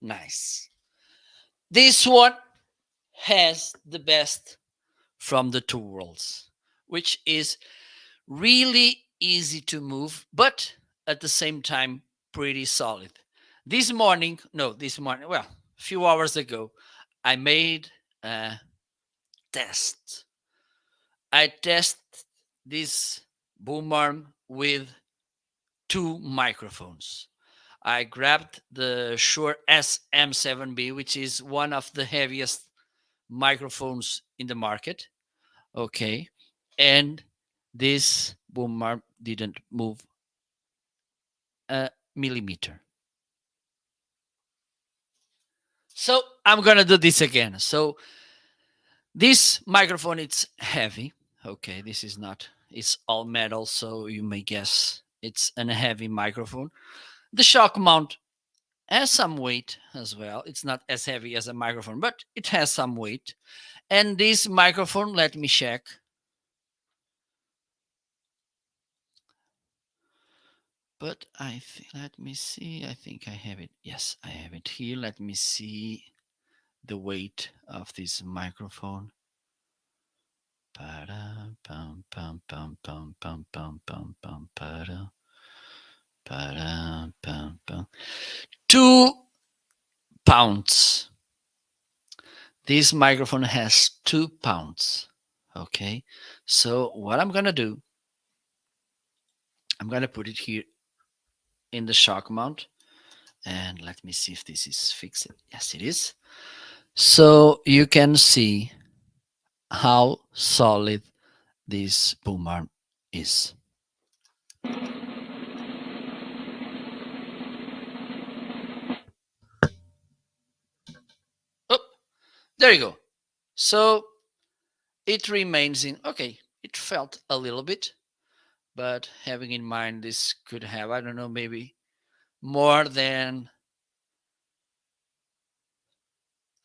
nice. This one has the best from the two worlds, which is really easy to move, but at the same time, pretty solid. This morning, no, this morning, well, a few hours ago, I made uh, test. I test this boom arm with two microphones. I grabbed the Shure SM7B, which is one of the heaviest microphones in the market. Okay. And this boom arm didn't move a millimeter. So I'm going to do this again. So this microphone, it's heavy. Okay. This is not, it's all metal. So you may guess it's a heavy microphone. The shock mount has some weight as well. It's not as heavy as a microphone, but it has some weight. And this microphone, let me check. But let me see. I think I have it. Yes, I have it here. Let me see the weight of this microphone. Pum, pum, pum, pum, pum, pum, pum, pum, pum, pum. 2 pounds. This microphone has 2 pounds. Okay. So what I'm gonna do, I'm gonna put it here in the shock mount. And let me see if this is fixed. Yes, it is. So you can see how solid this boom arm is. Oh, there you go. So it remains in, okay, it felt a little bit, but having in mind this could have, I don't know, maybe more than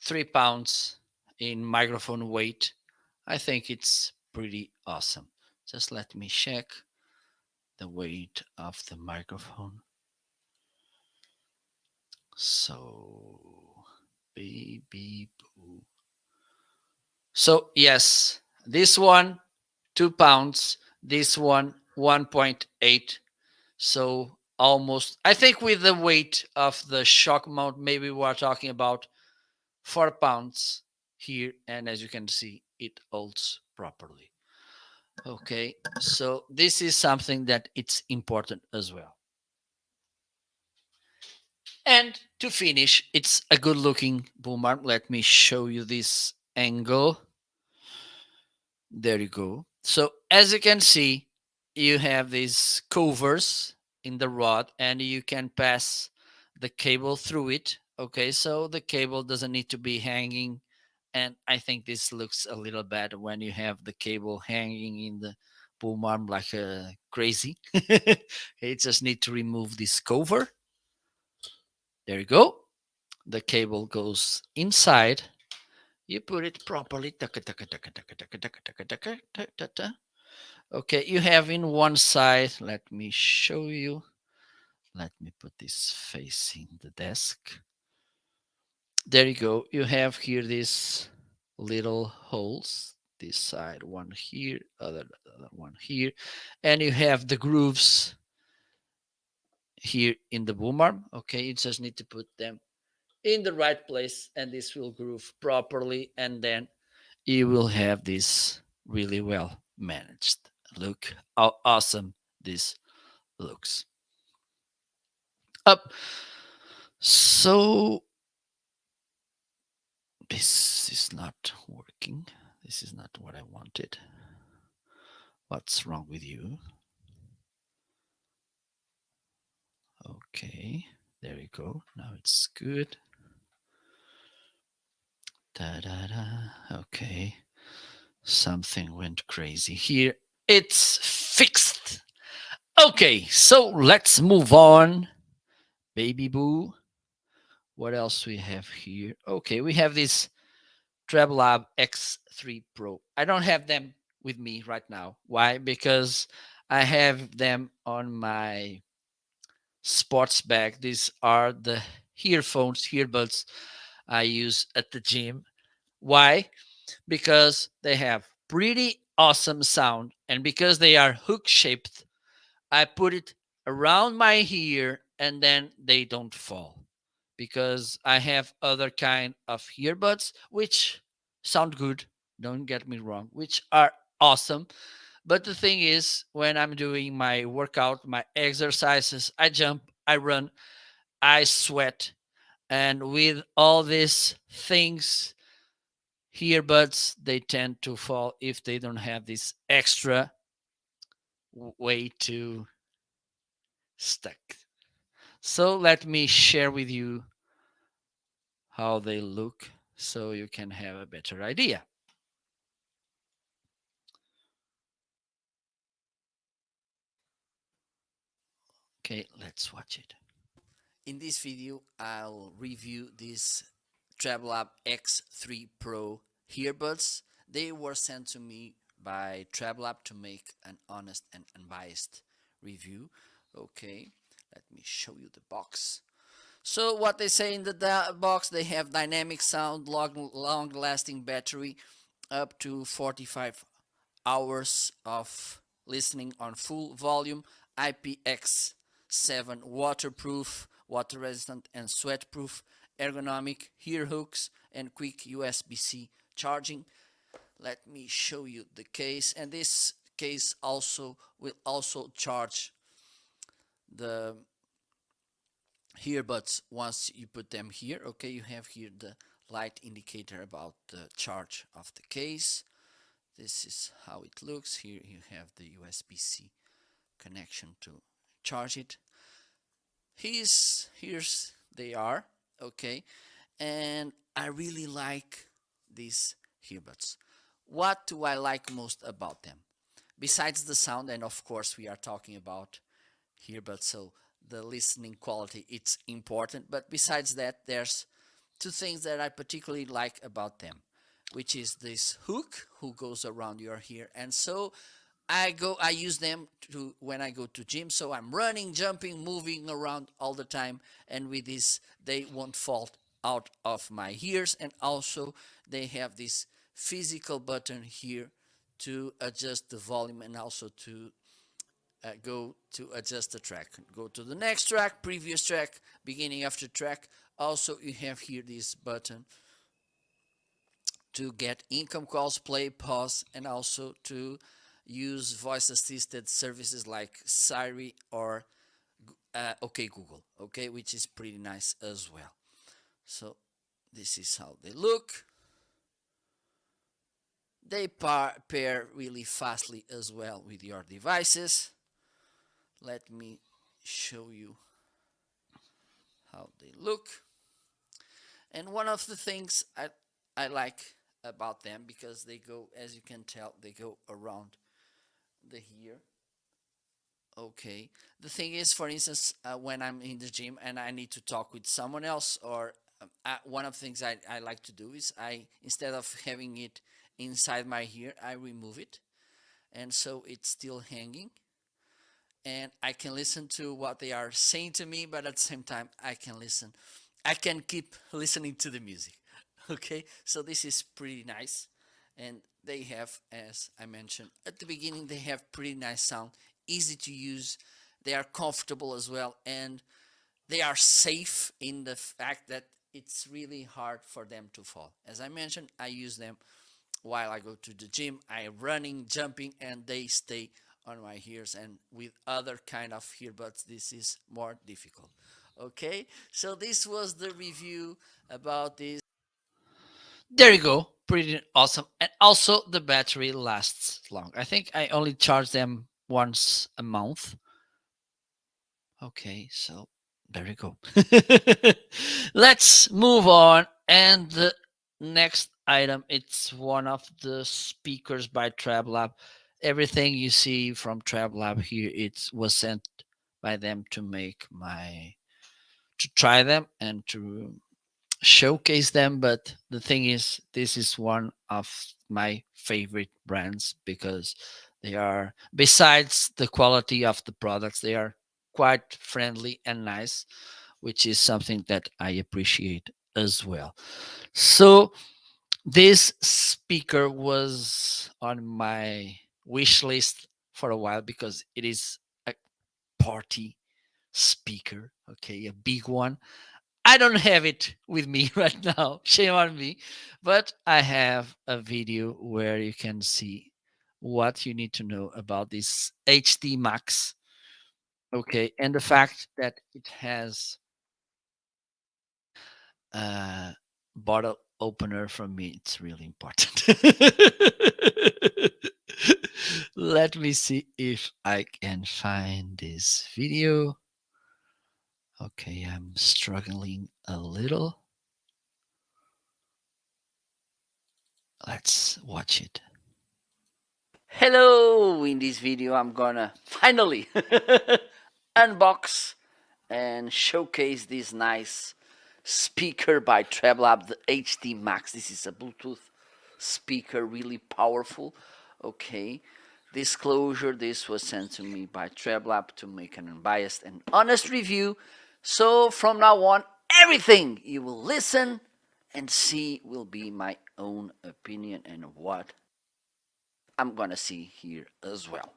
3 pounds in microphone weight. I think it's pretty awesome. Just let me check the weight of the microphone. So, baby boo. So, yes, this one, 2 pounds, this one, 1.8. So, almost, I think with the weight of the shock mount, maybe we're talking about 4 pounds here. And as you can see, it holds properly. Okay, so this is something that it's important as well. And to finish, it's a good looking boom arm. Let me show you this angle. There you go. So as you can see, you have these covers in the rod and you can pass the cable through it. Okay, so the cable doesn't need to be hanging. And I think this looks a little bad when you have the cable hanging in the boom arm like crazy. You just need to remove this cover. There you go. The cable goes inside. You put it properly. Okay, you have in one side. Let me show you. Let me put this facing the desk. There you go. You have here these little holes. This side, one here, other one here, and you have the grooves here in the boom arm. Okay, you just need to put them in the right place, and this will groove properly, and then you will have this really well managed. Look how awesome this looks. Up. So this is not working. This is not what I wanted. What's wrong with you? Okay, there we go. Now it's good. Da da da. Okay, something went crazy here. It's fixed. Okay, so let's move on. Baby boo. What else we have here? Okay, we have this TrebLab X3 Pro. I don't have them with me right now. Why? Because I have them on my sports bag. These are the earbuds I use at the gym. Why? Because they have pretty awesome sound, and because they are hook shaped, I put it around my ear and then they don't fall. Because I have other kind of earbuds which sound good, don't get me wrong, which are awesome. But the thing is, when I'm doing my workout, my exercises, I jump, I run, I sweat, and with all these things, earbuds, they tend to fall if they don't have this extra way to stick. So let me share with you how they look so you can have a better idea. Okay, let's watch it. In this video, I'll review these TravelLab X3 Pro earbuds. They were sent to me by TravelLab to make an honest and unbiased review. Okay, let me show you the box. So what they say in the box, they have dynamic sound, long-lasting battery, up to 45 hours of listening on full volume, IPX7 waterproof, water resistant and sweat proof, ergonomic ear hooks, and quick USB-C charging. Let me show you the case, and this case also will also charge the earbuds once you put them here. Okay, you have here the light indicator about the charge of the case. This is how it looks. Here you have the USB-C connection to charge it. Here's they are, okay, and I really like these earbuds. What do I like most about them? Besides the sound, and of course we are talking about earbuds, so the listening quality it's important. But besides that, there's two things that I particularly like about them, which is this hook who goes around your ear, and so I use them to when I go to gym, so I'm running, jumping, moving around all the time, and with this they won't fall out of my ears. And also they have this physical button here to adjust the volume, and also to go to adjust the track, go to the next track, previous track, beginning after track. Also you have here this button to get income calls, play, pause, and also to use voice assisted services like Siri or OK Google, okay, which is pretty nice as well. So this is how they look. They pair really fastly as well with your devices. Let me show you how they look. And one of the things I like about them, because they go, as you can tell, they go around the ear. Okay. The thing is, for instance, when I'm in the gym and I need to talk with someone else, or one of the things I like to do is I, instead of having it inside my ear, I remove it, and so it's still hanging, and I can listen to what they are saying to me, but at the same time, I can keep listening to the music. Okay, so this is pretty nice, and they have, as I mentioned at the beginning, they have pretty nice sound, easy to use, they are comfortable as well, and they are safe in the fact that it's really hard for them to fall. As I mentioned, I use them while I go to the gym. I'm running, jumping, and they stay on my ears. And with other kind of earbuds, this is more difficult. Okay, so this was the review about this. There you go. Pretty awesome. And also the battery lasts long. I think I only charge them once a month. Okay, so there you go. Let's move on. And the next item, it's one of the speakers by TrabLab. Everything you see from TrabLab here, it was sent by them to make my to try them and to showcase them. But the thing is, this is one of my favorite brands because they are, besides the quality of the products, they are quite friendly and nice, which is something that I appreciate as well. So this speaker was on my wish list for a while because it is a party speaker, okay, a big one. I don't have it with me right now. Shame on me. But I have a video where you can see what you need to know about this HD Max. Okay. And the fact that it has a bottle opener from me, it's really important. Let me see if I can find this video. Okay, I'm struggling a little. Let's watch it. Hello, in this video I'm gonna finally unbox and showcase this nice speaker by TreBlab, the HD Max. This is a Bluetooth speaker, really powerful. Okay, disclosure, this was sent to me by TreBlab to make an unbiased and honest review. So from now on, everything you will listen and see will be my own opinion and what I'm gonna see here as well.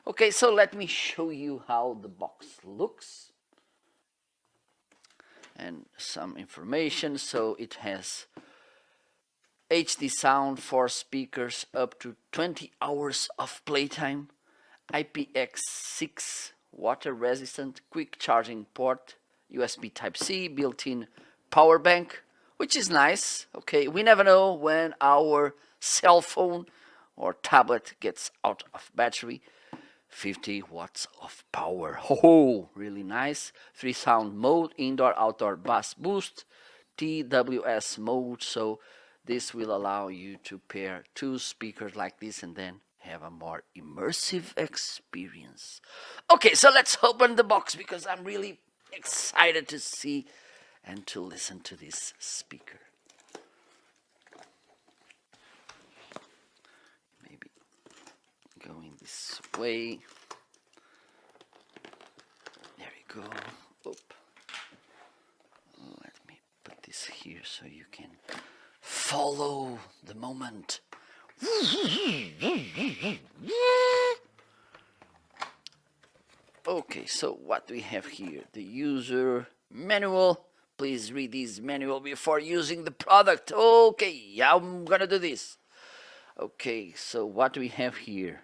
Okay, so let me show you how the box looks and some information. So it has HD sound for speakers up to 20 hours of playtime, IPX6 water resistant quick charging port, USB Type C, built in power bank, which is nice. Okay, we never know when our cell phone or tablet gets out of battery. 50 watts of power. Ho, really nice. 3 sound mode, indoor outdoor bass boost, TWS mode. So this will allow you to pair 2 speakers like this and then have a more immersive experience. Okay, so let's open the box because I'm really excited to see and to listen to this speaker. Maybe going this way. There we go. Oop. Let me put this here so you can follow the moment. Okay, so what do we have here? The user manual. Please read this manual before using the product. Okay, I'm gonna do this. Okay, so what do we have here?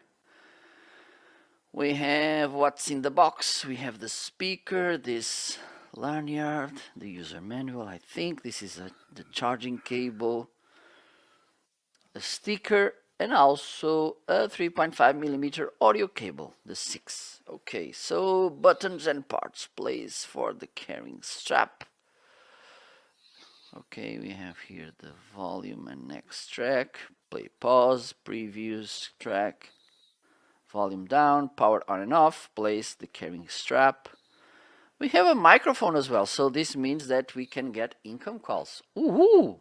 We have what's in the box. We have the speaker, this lanyard, the user manual. I think this is the charging cable, a sticker, and also a 3.5mm audio cable, the 6. Okay, so buttons and parts. Place for the carrying strap. Okay, we have here the volume and next track, play pause, previews track, volume down, power on and off, place the carrying strap. We have a microphone as well, so this means that we can get income calls. Ooh!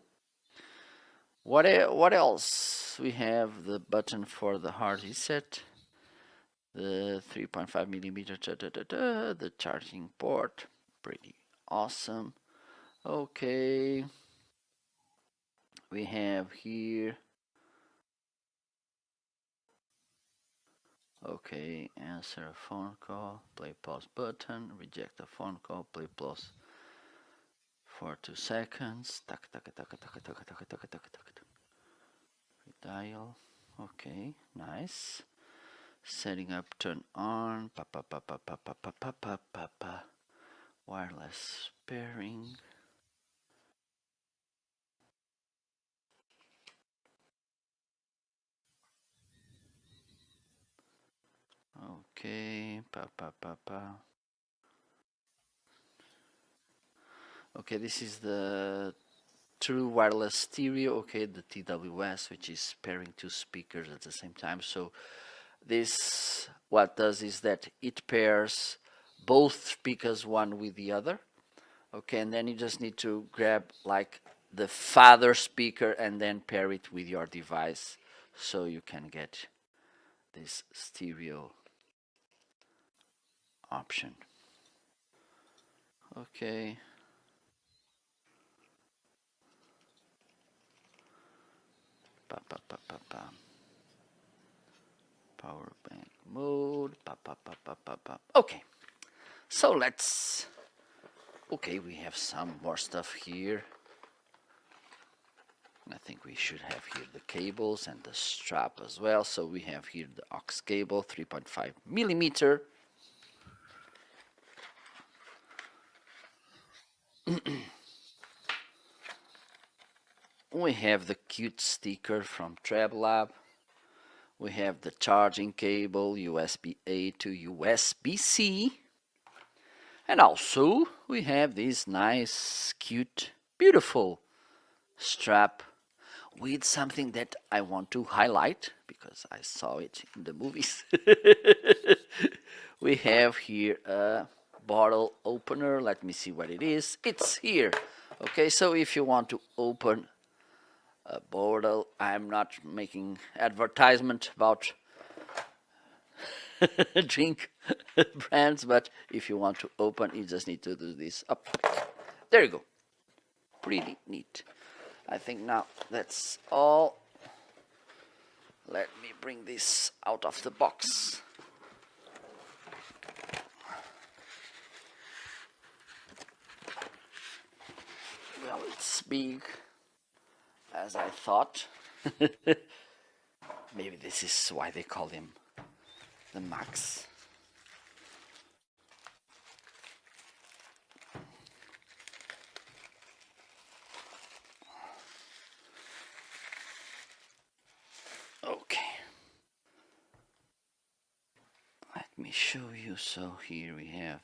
What else? We have the button for the hard reset, the 3.5mm, the charging port, pretty awesome. Okay, we have here, okay, answer a phone call, play pause button, reject a phone call, play pause for 2 seconds, dial, okay, nice. Setting up, turn on, wireless pairing. Okay, Okay, this is the true wireless stereo. Okay, the TWS, which is pairing 2 speakers at the same time. So this, what does is that it pairs both speakers one with the other. Okay, and then you just need to grab like the father speaker and then pair it with your device so you can get this stereo option. Okay. Power bank mode. Okay, so let's Okay, we have some more stuff here. I think we should have here the cables and the strap as well. So we have here the aux cable, 3.5 millimeter. We have the cute sticker from TrabLab. We have the charging cable, USB-A to USB-C. And also we have this nice, cute, beautiful strap with something that I want to highlight because I saw it in the movies. We have here a bottle opener. Let me see what it is. It's here. Okay, so if you want to open a bottle, I'm not making advertisement about drink brands, but if you want to open, you just need to do this up. There you go. Pretty neat. I think now that's all. Let me bring this out of the box. Well, it's big as I thought. Maybe this is why they call him the Max. Okay. Let me show you. So here we have.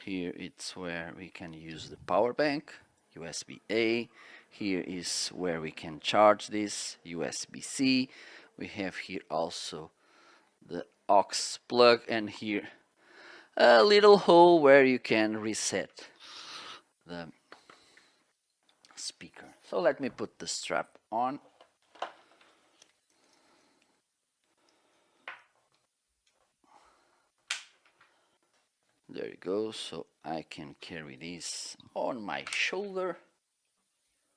Here it's where we can use the power bank, USB-A. Here is where we can charge this, USB-C. We have here also the aux plug, and here a little hole where you can reset the speaker. So let me put the strap on. There you go, so I can carry this on my shoulder.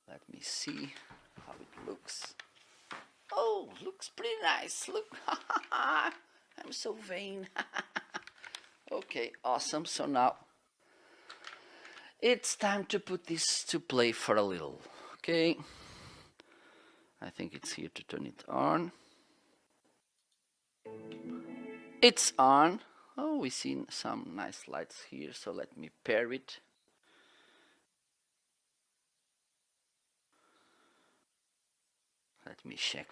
Let me see how it looks. Oh, looks pretty nice. Look, I'm so vain. Okay, awesome. So now it's time to put this to play for a little. Okay, I think it's here to turn it on. It's on. Oh, we see some nice lights here, so let me pair it. Let me check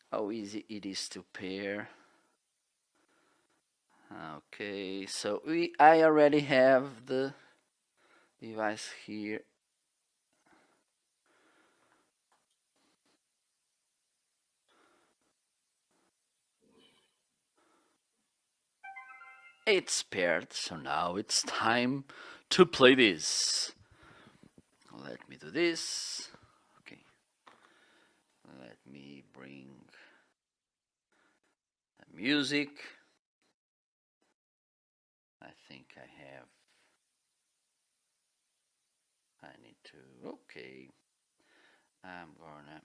how easy it is to pair. Okay, so I already have the device here. It's paired, so now it's time to play this. Let me do this. Okay. Let me bring the music. I think I need to, okay. I'm gonna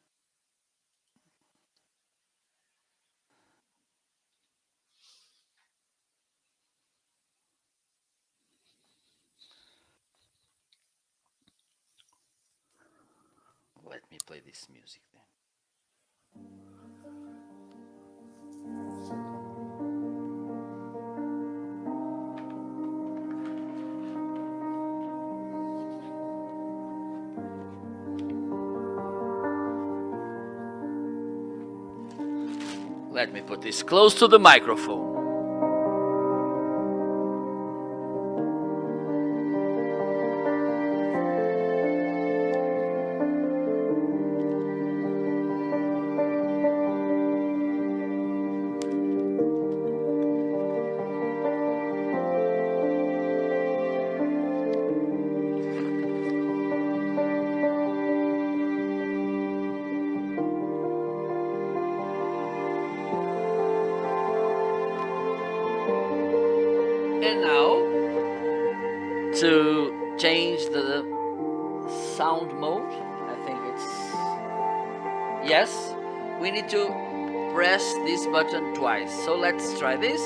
let me play this music then. Let me put this close to the microphone. And now, to change the sound mode, I think it's yes, we need to press this button twice. So let's try this.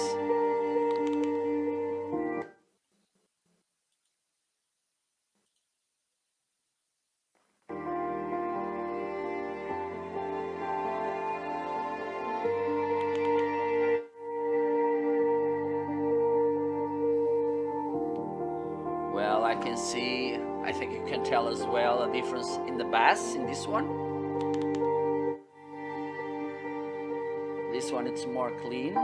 I can see, I think you can tell as well a difference in the bass in this one. This one it's more clean.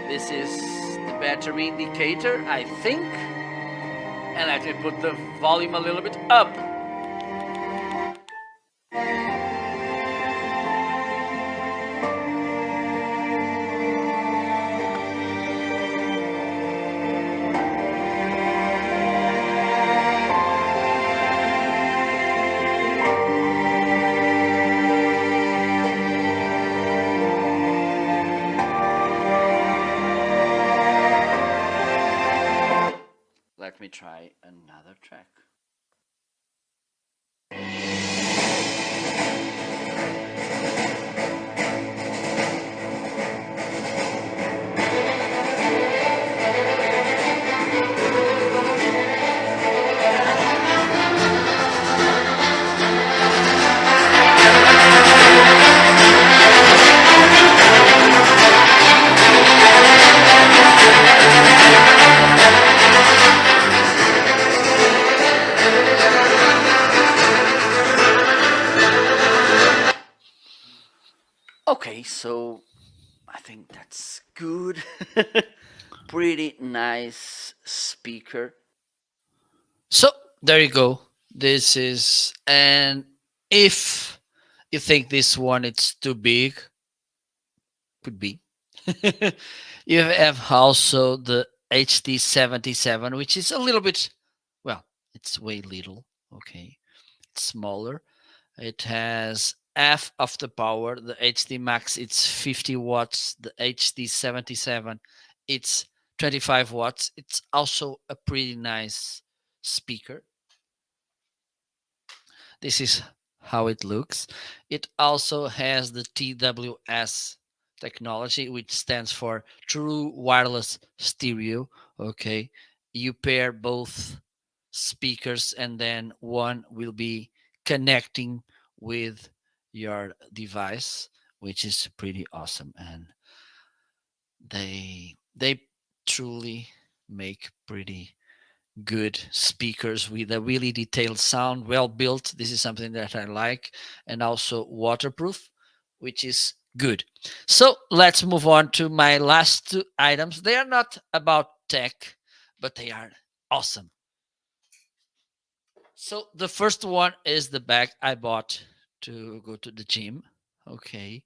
This is the battery indicator, I think. And let me put the volume a little bit up. Let me try another track. Okay, so I think that's good. Pretty nice speaker. So there you go. This is, and if you think this one it's too big, could be. You have also the HD77, which is a little bit, well, it's way little. Okay, it's smaller. It has half of the power. The HD Max it's 50 watts. The HD77 it's 25 watts. It's also a pretty nice speaker. This is how it looks. It also has the TWS technology, which stands for True Wireless Stereo. Okay, you pair both speakers, and then one will be connecting with your device, which is pretty awesome. And they truly make pretty good speakers with a really detailed sound, well built. This is something that I like, and also waterproof, which is good. So let's move on to my last two items. They are not about tech, but they are awesome. So the first one is the bag I bought to go to the gym. Okay,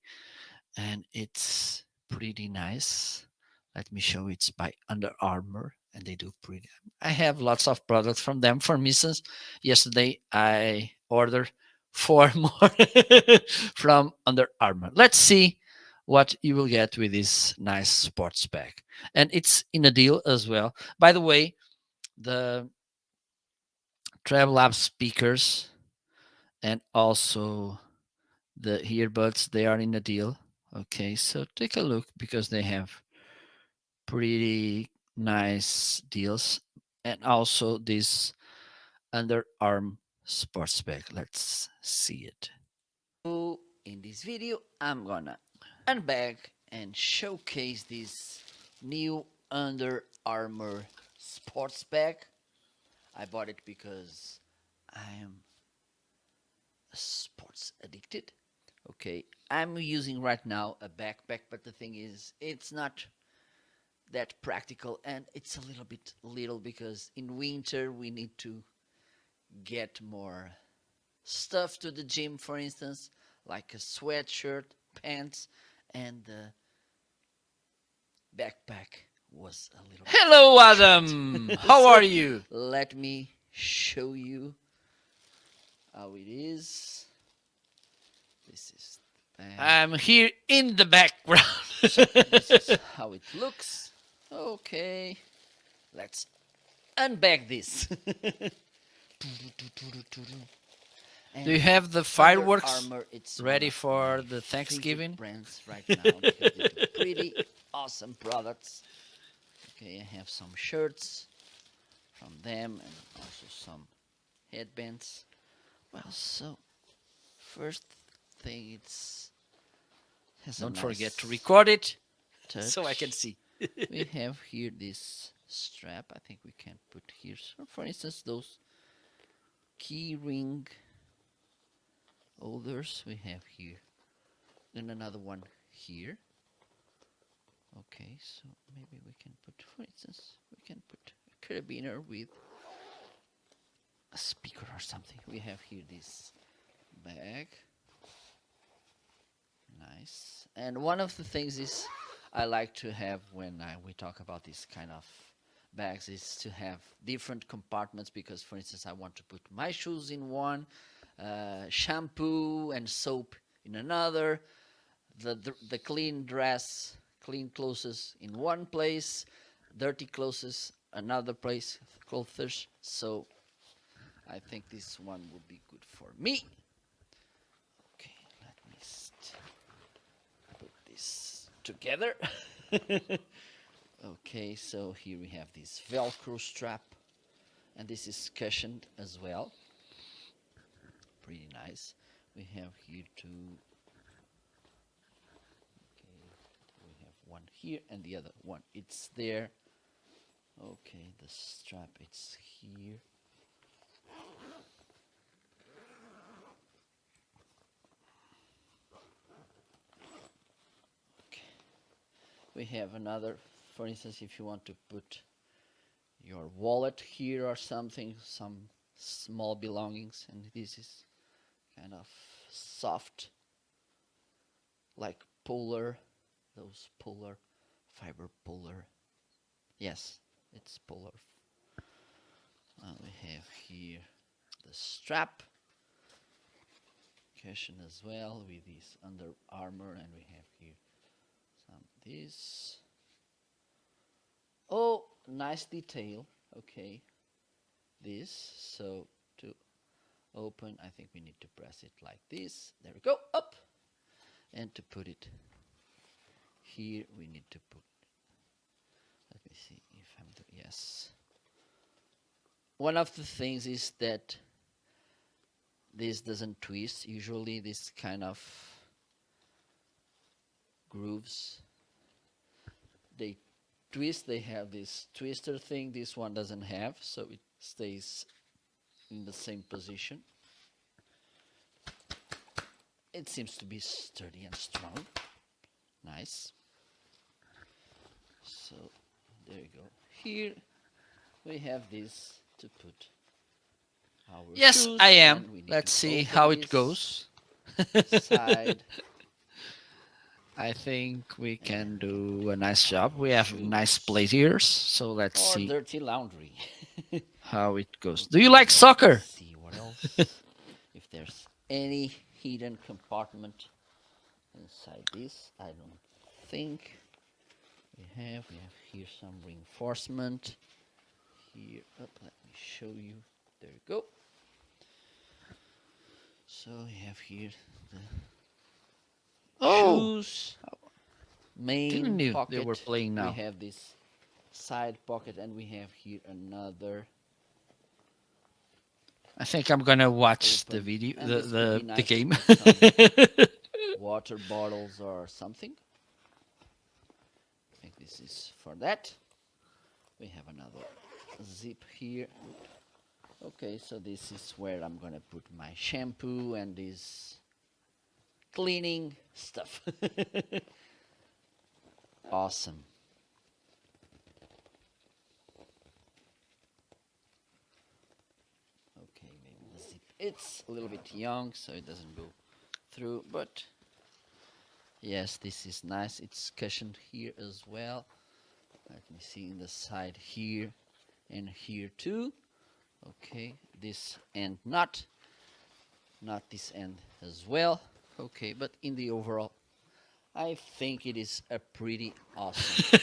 and it's pretty nice. Let me show. It's by Under Armour, and they do pretty. I have lots of products from them. For instance, yesterday I ordered four more from Under Armour. Let's see what you will get with this nice sports bag, and it's in a deal as well. By the way, the Travel Lab speakers and also the earbuds, they are in a deal. Okay, so take a look because they have pretty nice deals, and also this underarm sports bag. Let's see it. So in this video, I'm gonna unbag and showcase this new Under Armour sports bag. I bought it because I am sports addicted. Okay, I'm using right now a backpack, but the thing is, it's not that practical, and it's a little bit little because in winter we need to get more stuff to the gym, for instance, like a sweatshirt, pants, and the backpack was a little. Hello, Adam. How So are you? let me show you how it is. This is the bag. I'm here in the background. So this is how it looks. Okay, let's unbag this. Do you And have the Under fireworks Armour, it's one ready of my for the favorite Thanksgiving? brands right now. They have these pretty awesome products. Okay, I have some shirts from them and also some headbands. Well, so first thing, it's has a Don't forget to nice record it so I can touch. see. We have here this strap. I think we can put here, so for instance, those key ring holders we have here, and another one here. Okay, so maybe we can put, for instance, we can put a carabiner with a speaker or something. We have here this bag. Nice. And one of the things is I like to have when we talk about this kind of bags is to have different compartments, because, for instance, I want to put my shoes in one, shampoo and soap in another, the clean dress, clean clothes in one place, dirty clothes another place, clothes. So I think this one would be good for me. Okay, let me put this together. Okay, so here we have this Velcro strap, and this is cushioned as well. Pretty nice. We have here two. Okay, we have one here and the other one. It's there. Okay, the strap it's here. Okay. We have another, for instance, if you want to put your wallet here or something, some small belongings, and this is kind of soft, like polar, those polar, fiber polar. Yes, it's polar. We have here the strap, cushion as well with this Under Armour, and we have here some this. Oh, nice detail. Okay, this. So to open, I think we need to press it like this. There we go, up. And to put it here, we need to put, let me see if I'm doing, yes. One of the things is that this doesn't twist. Usually this kind of grooves, they twist. They have this twister thing. This one doesn't have, so it stays in the same position. It seems to be sturdy and strong. Nice. So there you go. Here we have this to put our Yes, shoes, I am. and we need Let's to see open how it this goes. side. I think we can And do a nice job. We have nice shoes plate ears, so let's or see dirty laundry. how it goes. Do you Okay, like let me soccer? see what else. If there's any hidden compartment inside this, I don't think we have here some reinforcement. Here, let me show you. There you go. So we have here the Oh, shoes didn't main knew they were pocket. playing We now. have this side pocket, and we have here another I think I'm gonna watch the open. video, And this would be the nice to game. put some water bottles or something. I think this is for that. We have another zip here. Okay, so this is where I'm gonna put my shampoo and this cleaning stuff. Awesome. Okay, maybe the zip. It's a little bit young, so it doesn't go through, but yes, this is nice. It's cushioned here as well. Let me see in the side here and here too. Okay, this end not this end as well. Okay, but in the overall, I think it is a pretty awesome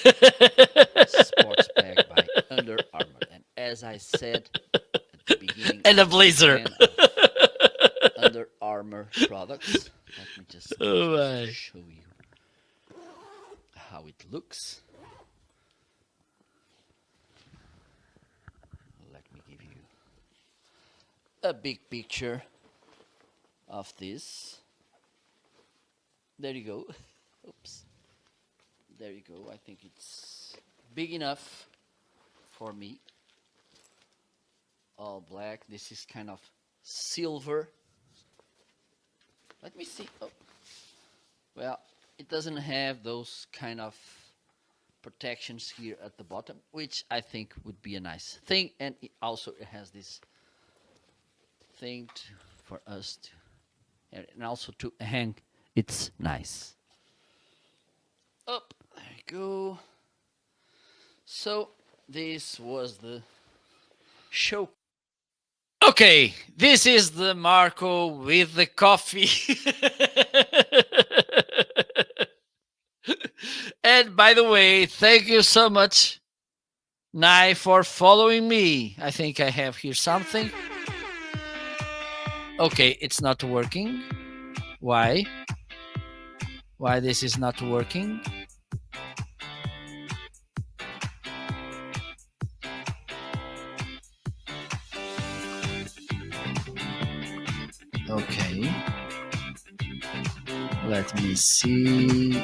sports bag by Under Armour. And as I said at the beginning And a of the blazer. fan of Under Armour products. Let me just Oh quickly my. show you how it looks. Let me give you a big picture of this. There you go. Oops. There you go. I think it's big enough for me. All black. This is kind of silver. Let me see. Oh, well, it doesn't have those kind of protections here at the bottom, which I think would be a nice thing. And it also it has this thing for us to, and also to hang. It's nice. Up, there you go. So this was the show. Okay, this is the Marco with the coffee. And by the way, thank you so much, Nai, for following me. I think I have here something. Okay, it's not working. Why? Why this is not working? Okay, let me see.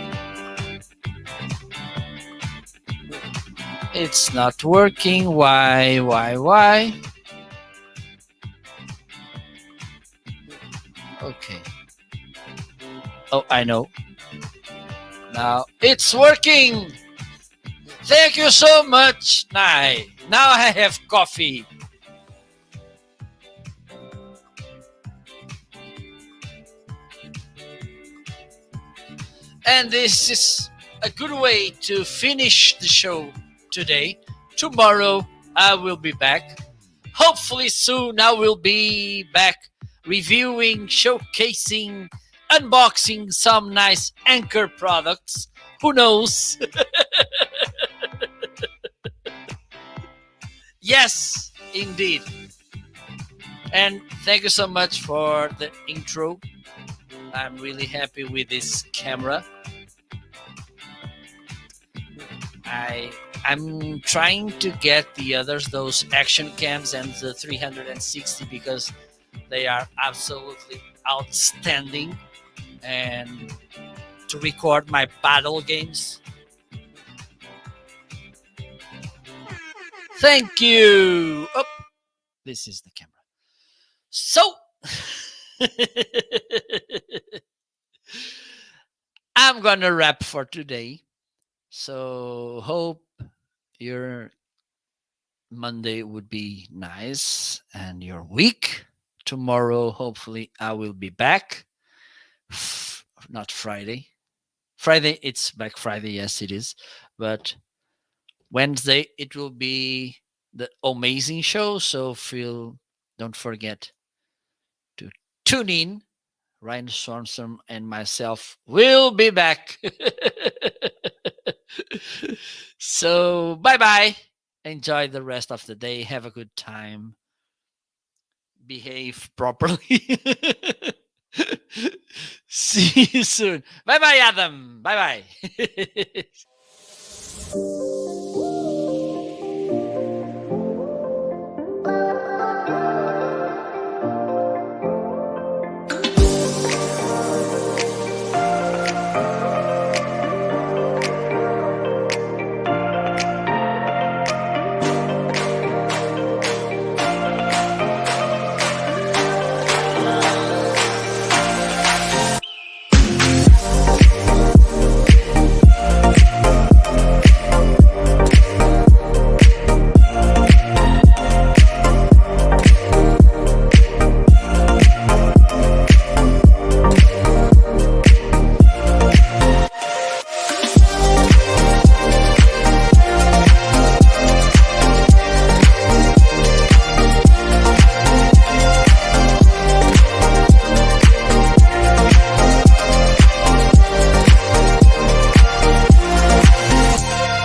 It's not working. Why? Why? Okay. Oh, I know. Now it's working. Thank you so much, Nai. Now I have coffee. And this is a good way to finish the show today. Tomorrow I will be back. Hopefully soon I will be back reviewing, showcasing, unboxing some nice Anchor products. Who knows? Yes, indeed. And thank you so much for the intro. I'm really happy with this camera. I'm trying to get the others, those action cams and the 360, because they are absolutely outstanding. And to record my battle games. Thank you. Oh, this is the camera. So I'm gonna wrap for today. So hope your Monday would be nice and your week. Tomorrow, hopefully, I will be back. Not Friday. Friday, it's Black Friday. Yes, it is. But Wednesday, it will be the amazing show. So don't forget to tune in. Ryan Swanson and myself will be back. So, bye bye. Enjoy the rest of the day. Have a good time. Behave properly. See you soon. Bye bye, Adam. Bye bye.